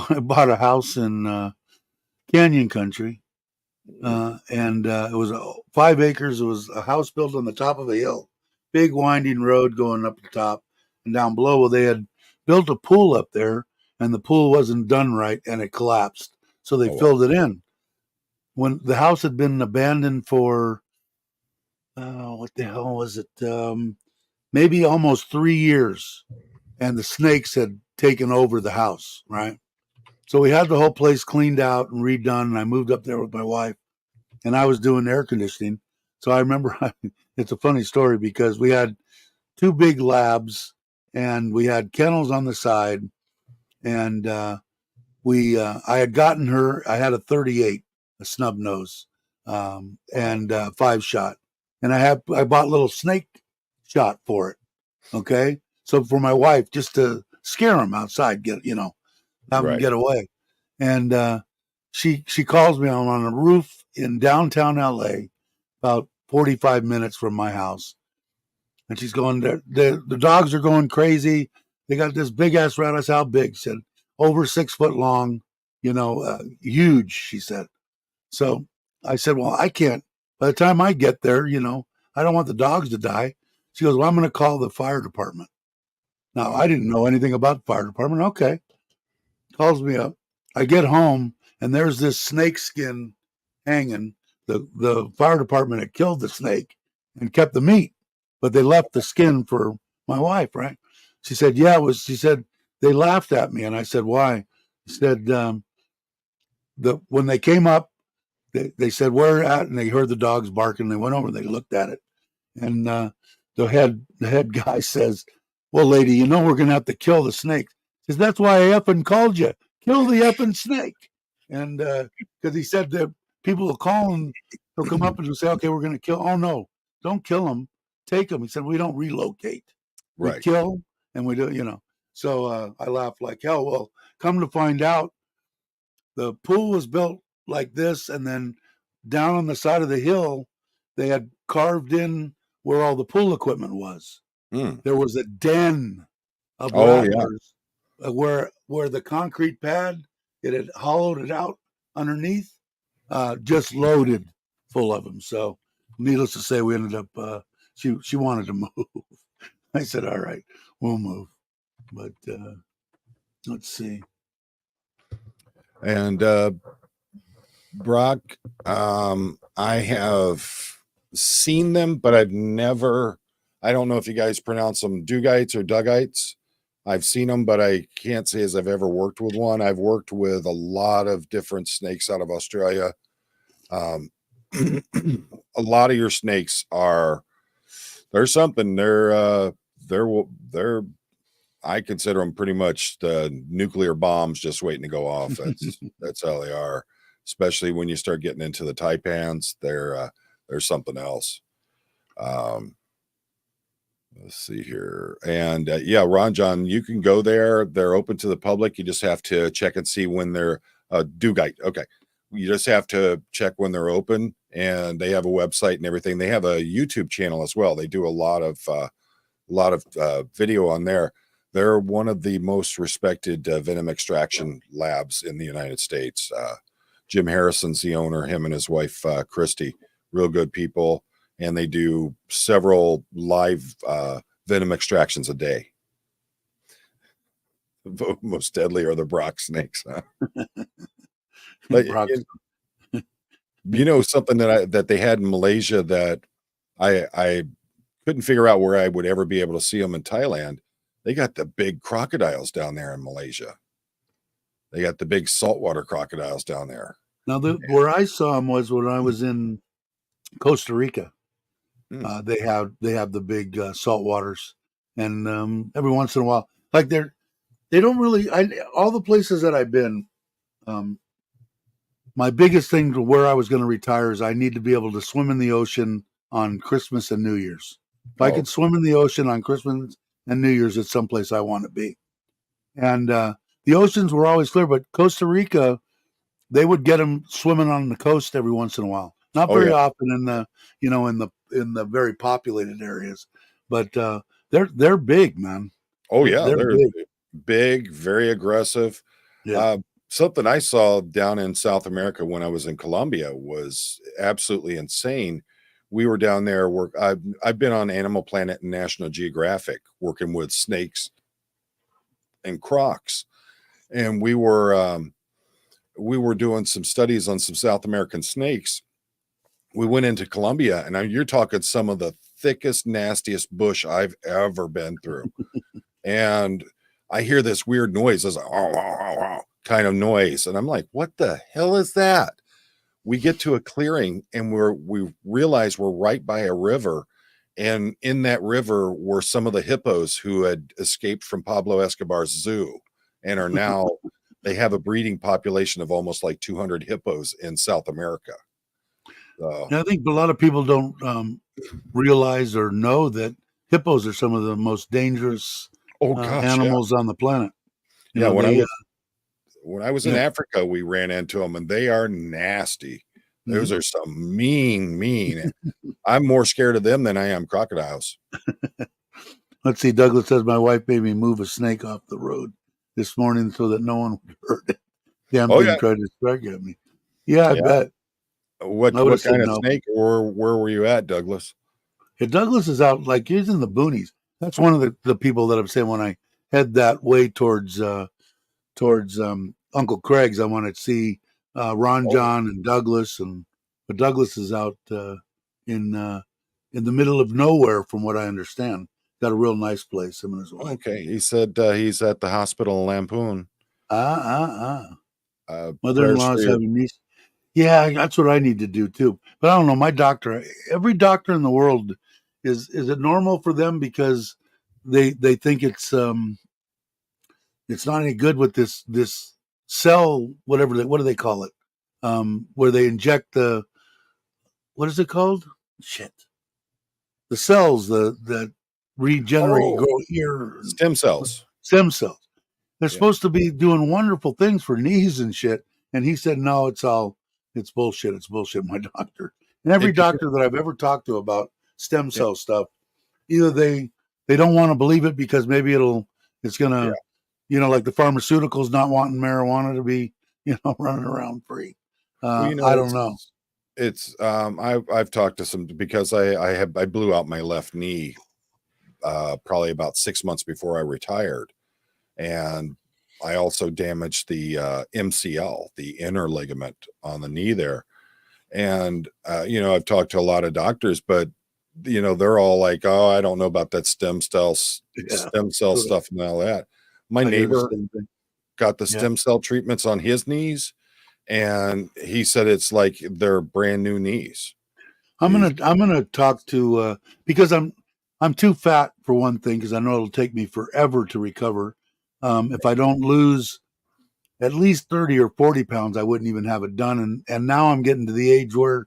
I bought a house in Canyon Country, and it was 5 acres. It was a house built on the top of a hill, big winding road going up the top and down below. Well, they had built a pool up there, and the pool wasn't done right, and it collapsed. So they oh, wow. filled it in. When the house had been abandoned for what the hell was it? Maybe almost 3 years, and the snakes had taken over the house, right? So we had the whole place cleaned out and redone, and I moved up there with my wife, and I was doing air conditioning. So I remember it's a funny story because we had two big labs, and we had kennels on the side, and we I had gotten her. I had a 38, a snub nose, and 5 shot, and I bought a little snake shot for it. Okay, so for my wife, just to scare them outside, have them Right. get away, and she calls me. I'm on a roof in downtown LA, about 45 minutes from my house, and she's going there. The dogs are going crazy. They got this big ass rat. I said, how big? She said, over 6 foot long, huge, she said. So I said, well, I can't. By the time I get there, I don't want the dogs to die. She goes, well, I'm going to call the fire department. Now, I didn't know anything about the fire department. Okay. Calls me up. I get home, and there's this snake skin hanging. The fire department had killed the snake and kept the meat, but they left the skin for my wife, right? She said, yeah, she said, they laughed at me. And I said, why? She said, when they came up, they said, where at? And they heard the dogs barking. They went over, they looked at it. And the head guy says, well, lady, we're going to have to kill the snake. He says, that's why I effing called you. Kill the effing snake. And because he said that people will call and he'll come up and he'll say, okay, we're going to kill. Oh, no, don't kill them. Take them. He said, we don't relocate. We Right. kill and we do. So I laughed like hell. Well, come to find out, the pool was built like this, and then down on the side of the hill, they had carved in where all the pool equipment was. Mm. There was a den of Oh, yeah. rattlers where the concrete pad, it had hollowed it out underneath, just loaded full of them. So, needless to say, we ended up. She wanted to move. I said, "All right, we'll move." But let's see. And Brock, I have seen them, but I don't know if you guys pronounce them Dugites or Dugites. I've seen them, but I can't say as I've ever worked with one. I've worked with a lot of different snakes out of Australia. A lot of your snakes there's something. They're I consider them pretty much the nuclear bombs just waiting to go off. That's how they are. Especially when you start getting into the taipans, they're something else. Let's see here. And yeah, Ron John, you can go there. They're open to the public. You just have to check and see when they're Dugite. Okay. You just have to check when they're open, and they have a website and everything. They have a YouTube channel as well. They do a lot of video on there. They're one of the most respected venom extraction labs in the United States. Jim Harrison's the owner, him and his wife, Christy, real good people. And they do several live venom extractions a day. The most deadly are the Brock snakes. Huh? But something that they had in Malaysia that I couldn't figure out where I would ever be able to see them in Thailand. They got the big crocodiles down there in Malaysia. They got the big saltwater crocodiles down there. Now, where I saw them was when I was in Costa Rica. They have the big salt waters, and every once in a while, like they don't really. All the places that I've been, my biggest thing to where I was going to retire is I need to be able to swim in the ocean on Christmas and New Year's. If I could swim in the ocean on Christmas and New Year's, it's someplace I want to be. And the oceans were always clear, but Costa Rica, they would get them swimming on the coast every once in a while. Not very often in the in the very populated areas, but they're big, man. Oh yeah, they're big, very aggressive. Yeah. Something I saw down in South America when I was in Colombia was absolutely insane. We were down there. I've been on Animal Planet and National Geographic working with snakes and crocs, and we were doing some studies on some South American snakes, we went into Colombia, and you're talking some of the thickest, nastiest bush I've ever been through. And I hear this weird noise, this kind of noise, and I'm like, "What the hell is that?" We get to a clearing, and we realize we're right by a river, and in that river were some of the hippos who had escaped from Pablo Escobar's zoo, and are now they have a breeding population of almost like 200 hippos in South America. I think a lot of people don't realize or know that hippos are some of the most dangerous Oh gosh, yeah. animals on the planet. You Yeah, know, when I they was when I was in yeah. Africa, we ran into them, and they are nasty. Those Mhm. are some mean. I'm more scared of them than I am crocodiles. Let's see. Douglas says my wife made me move a snake off the road this morning so that no one would hurt it. Damn Oh thing yeah, tried to strike at me. Yeah, I yeah. bet. I would have What said kind of no. snake, or where were you at, Douglas? Yeah, Douglas is out like he's in the boonies. That's one of the people that I'm saying when I head that way towards Uncle Craig's, I want to see Ron Oh, John and Douglas, and but Douglas is out in uh, in the middle of nowhere, from what I understand. Got a real nice place. Him and his wife. okay. He said he's at the hospital in Lampoon. Ah. Prayers for Mother-in-law's your. having niece. Yeah, that's what I need to do too. But I don't know. My doctor, every doctor in the world, is it normal for them because they think it's not any good with this cell, whatever what do they call it, where they inject the, what is it called, shit, the cells that regenerate, Oh, grow ear, stem cells. stem cells. They're Yeah. supposed to be doing wonderful things for knees and shit, and he said no, it's bullshit, it's bullshit. My doctor, and every It, doctor that I've ever talked to about stem yeah. cell stuff, either they don't want to believe it because maybe it's Yeah. gonna, like the pharmaceuticals not wanting marijuana to be, running around free. Well, I don't know. I've talked to some because I blew out my left knee probably about 6 months before I retired, and I also damaged the MCL, the inner ligament on the knee there. And I've talked to a lot of doctors, but they're all like, "Oh, I don't know about that Yeah, stem cell true. stuff and all that." My I hear the neighbor same thing. got the Yeah, stem cell treatments on his knees, and he said it's like they're brand new knees. He's I'm gonna talk to because I'm too fat for one thing, because I know it'll take me forever to recover. If I don't lose at least 30 or 40 pounds, I wouldn't even have it done. And now I'm getting to the age where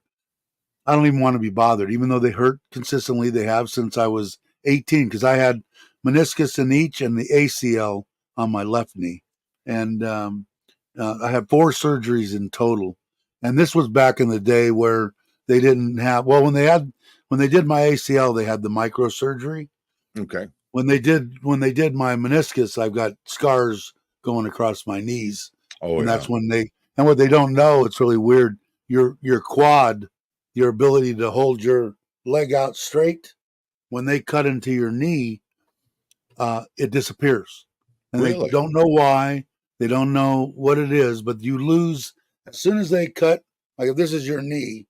I don't even want to be bothered, even though they hurt consistently. They have since I was 18, because I had meniscus in each and the ACL on my left knee. And I had 4 surgeries in total. And this was back in the day where they didn't have, well, when they did my ACL, they had the microsurgery. okay. When they did my meniscus, I've got scars going across my knees. Oh And yeah, that's and what they don't know, it's really weird. Your quad, your ability to hold your leg out straight, when they cut into your knee, it disappears. And they really? don't know why. They don't know what it is, but you lose as soon as they cut. Like if this is your knee,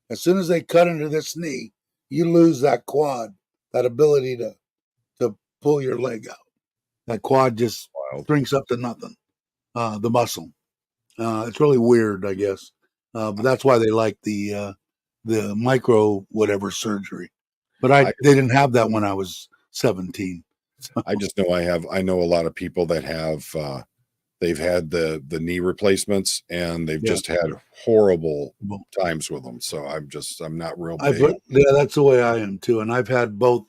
as soon as they cut into this knee, you lose that quad, that ability to pull your leg out. That quad just Wild. shrinks up to nothing. The muscle. It's really weird, I guess. But that's why they like the micro whatever surgery. But I they didn't have that when I was 17. So, I just know I know a lot of people that have they've had the knee replacements, and they've yeah. just had horrible Well, times with them. So I'm not real big on. Yeah, that's the way I am too. And I've had both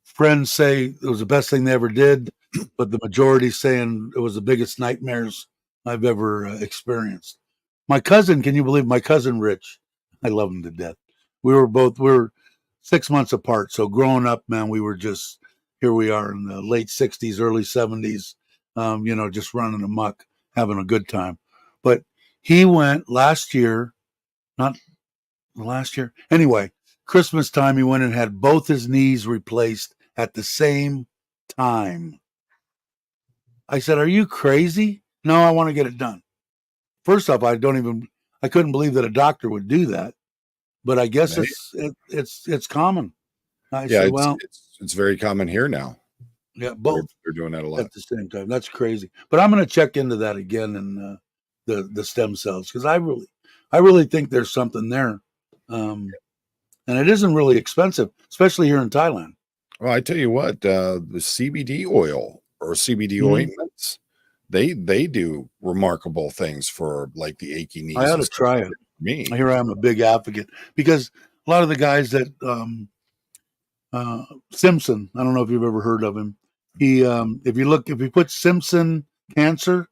friends say it was the best thing they ever did, but the majority saying it was the biggest nightmares I've ever experienced. My cousin, can you believe my cousin Rich? I love him to death. We were 6 months apart. So growing up, man, we were just, here we are in the late 60s, early 70s, just running amok, having a good time. But he went not last year. Anyway, Christmas time, he went and had both his knees replaced at the same time. I said, "Are you crazy?" "No, I want to get it done." First off, I couldn't believe that a doctor would do that. but I guess Right? it's common. I Yeah, said, well, it's very common here now. yeah, They're both they're doing that a lot. at the same time. That's crazy. But I'm going to check into that again and the stem cells because I really think there's something there, and it isn't really expensive, especially here in Thailand. Well, I tell you what, the CBD oil or CBD Mhm. ointments, they do remarkable things for like the achy I knees ought and to stuff try like it. that for me. Here I am a big advocate because a lot of the guys that Simpson, I don't know if you've ever heard of him. He if you put Simpson cancer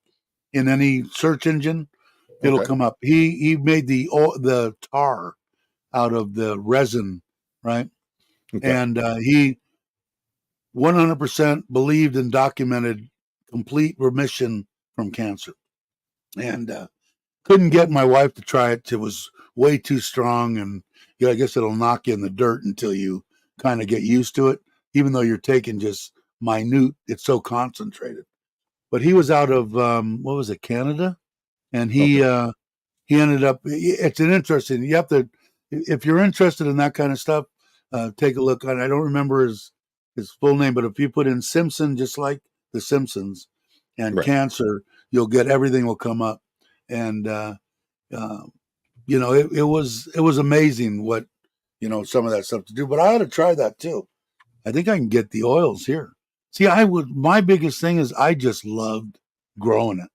in any search engine, it'll Okay. come up. He made the tar out of the resin, right? Okay. And he 100% believed and documented complete remission from cancer. And couldn't get my wife to try it. It was way too strong, and I guess it'll knock you in the dirt until you kind of get used to it. Even though you're taking just minute, it's so concentrated. But he was out of what was it, Canada, and Okay. he ended up. It's an interesting. You have to, if you're interested in that kind of stuff, take a look on. I don't remember his full name, but if you put in Simpson, just like the Simpsons, and Right. cancer, you'll get everything will come up, and uh, it was amazing what some of that stuff to do. But I ought to try that too. I think I can get the oils here. See, I would. My biggest thing is I just loved growing it.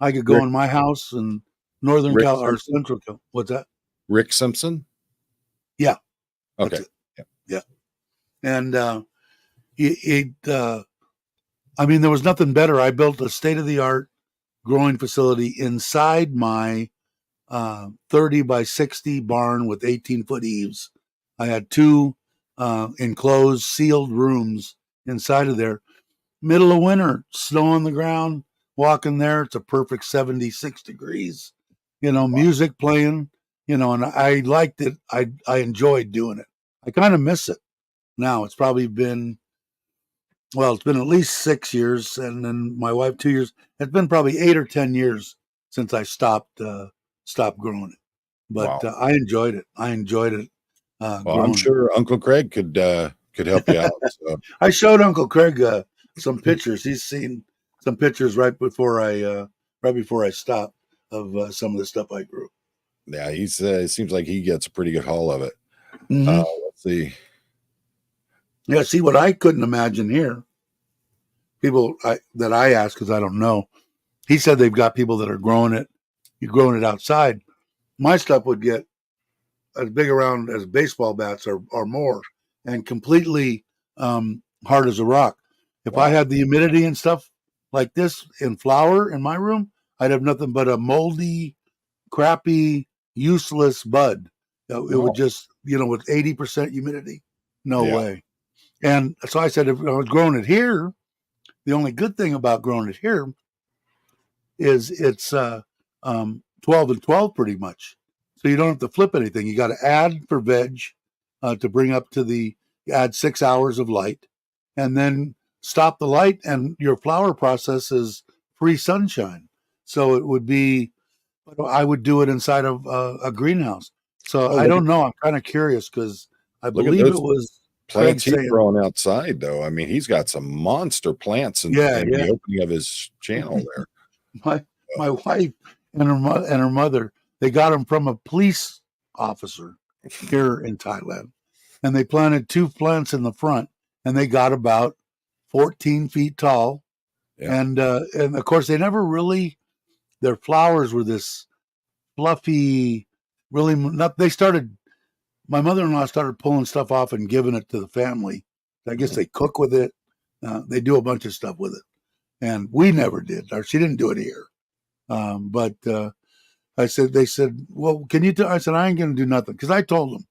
I could go Rick in my house in Northern Rick Cal or Simpson? Central Cal. What's that? Rick Simpson? Yeah, that's Okay. it. Yeah. Yeah, and I mean, there was nothing better. I built a state of the art growing facility inside my 30 by 60 barn with 18-foot eaves. I had two enclosed, sealed rooms inside of there. Middle of winter, snow on the ground, walking there. It's a perfect 76 degrees, Wow. music playing, and I liked it. I enjoyed doing it. I kind of miss it now. It's been at least 6 years, and then my wife 2 years. It's been probably 8 or 10 years since I stopped growing it. But Wow. I enjoyed it. I enjoyed it Well, I'm growing it. sure Uncle Craig could help you out. So I showed Uncle Craig some pictures. He's seen some pictures right before I stopped of some of the stuff I grew. yeah, he's it seems like he gets a pretty good haul of it. Hmm. Let's see. Yeah. See what I couldn't imagine here. People that I ask because I don't know. He said they've got people that are growing it. You're growing it outside. My stuff would get as big around as baseball bats or more, and completely hard as a rock. If I Wow. had the humidity and stuff like this in flower in my room, I'd have nothing but a moldy, crappy, useless bud. It would Wow. just, with 80% humidity, no Yeah. way. And so I said, if I was growing it here, the only good thing about growing it here is it's 12 and 12 pretty much. So you don't have to flip anything. You got to add for veg to bring up to add 6 hours of light and then stop the light, and your flower process is free sunshine. So it would be, I would do it inside of a greenhouse. So Oh, I don't know. I'm kind of curious because I look at believe it those was Craig plants he's saying, growing outside though. I mean, he's got some monster plants yeah, in yeah. the opening of his channel there. my my wife and her mother, they got them from a police officer here in Thailand, and they planted two plants in the front, and they got about 14 feet tall, Yeah. and of course they never really, their flowers were this fluffy, really not. They started. My mother-in-law started pulling stuff off and giving it to the family. I guess they cook with it. They do a bunch of stuff with it, and we never did. Or she didn't do it here. But they said, well, can you I said, I ain't going to do nothing. Because I told them,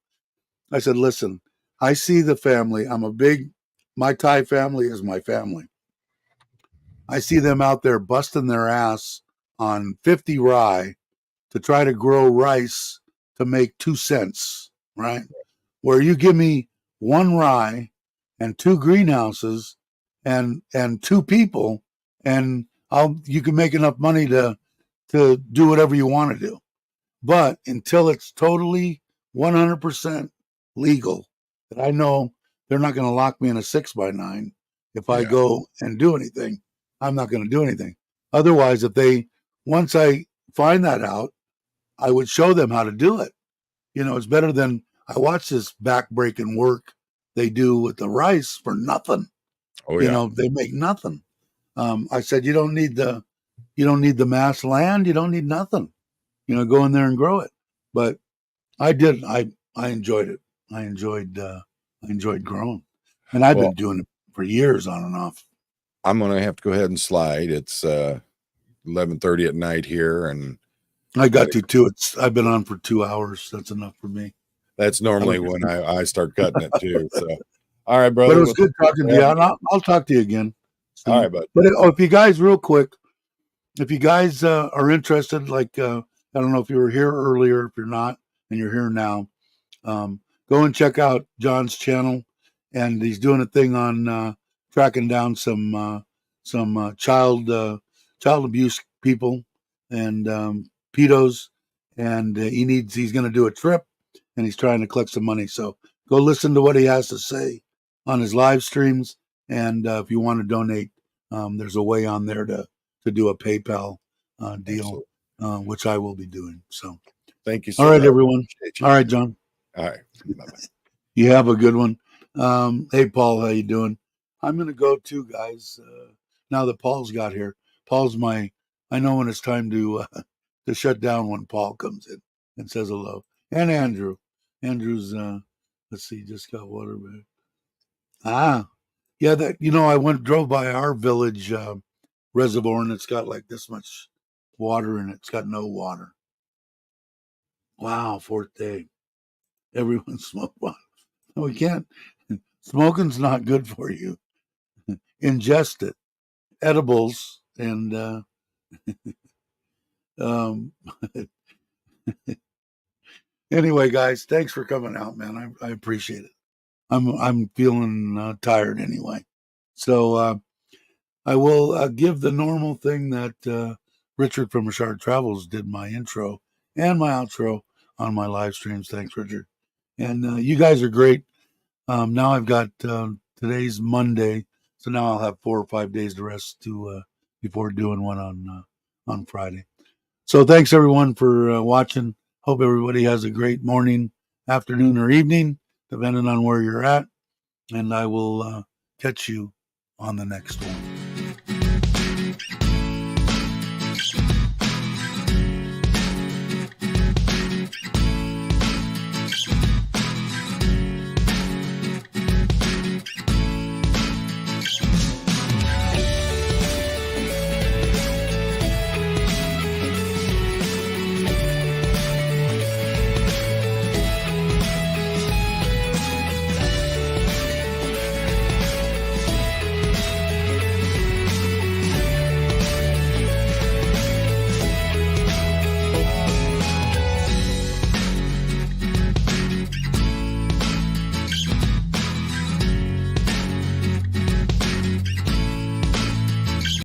I said, listen, I see the family. My Thai family is my family. I see them out there busting their ass on 50 rye to try to grow rice to make 2 cents, right? Where you give me one rye and two greenhouses and two people, and you can make enough money to do whatever you want to do. But until it's totally 100% legal, that I know they're not going to lock me in a 6x9 if I Yeah. go and do anything. I'm not going to do anything. Otherwise, once I find that out, I would show them how to do it. It's better than I watch this backbreaking work they do with the rice for nothing. Oh yeah. They make nothing. I said, you don't need the mass land. You don't need nothing. Go in there and grow it. But I did. I enjoyed it. I enjoyed growing, and I've Well, been doing it for years on and off. I'm gonna have to go ahead and slide. It's 11:30 at night here, and I got to too. I've been on for 2 hours. That's enough for me. that's normally when I start cutting it too. So, all right, brother. But it was good talking to you. I'll talk to you again soon. All right, bud. But if you guys, real quick, if you guys are interested, like I don't know if you were here earlier, if you're not, and you're here now, go and check out John's channel, and he's doing a thing on tracking down some child abuse people and pedos, and he's going to do a trip, and he's trying to collect some money. So go listen to what he has to say on his live streams, and if you want to donate, there's a way on there to do a PayPal deal, which I will be doing. So thank you so all right, much. everyone. All right, John. All right. Bye-bye. You have a good one. Hey, Paul, how you doing? I'm going to go too, guys. Now that Paul's got here, I know when it's time to shut down when Paul comes in and says hello. And Andrew. Andrew's, let's see, just got water. Yeah, I drove by our village reservoir, and it's got like this much water in it. It's got no water. Wow, fourth day. Everyone smoked water. We can't. Smoking's not good for you. Ingest it. Edibles and um, anyway, guys, thanks for coming out, man. I appreciate it. I'm feeling tired anyway, so I will give the normal thing that Richard from Richard Travels did my intro and my outro on my live streams. Thanks, Richard. And you guys are great. Now I've got today's Monday, so now I'll have 4 or 5 days to rest before doing one on Friday. So thanks everyone for watching. Hope everybody has a great morning, afternoon, or evening, depending on where you're at. And I will catch you on the next one.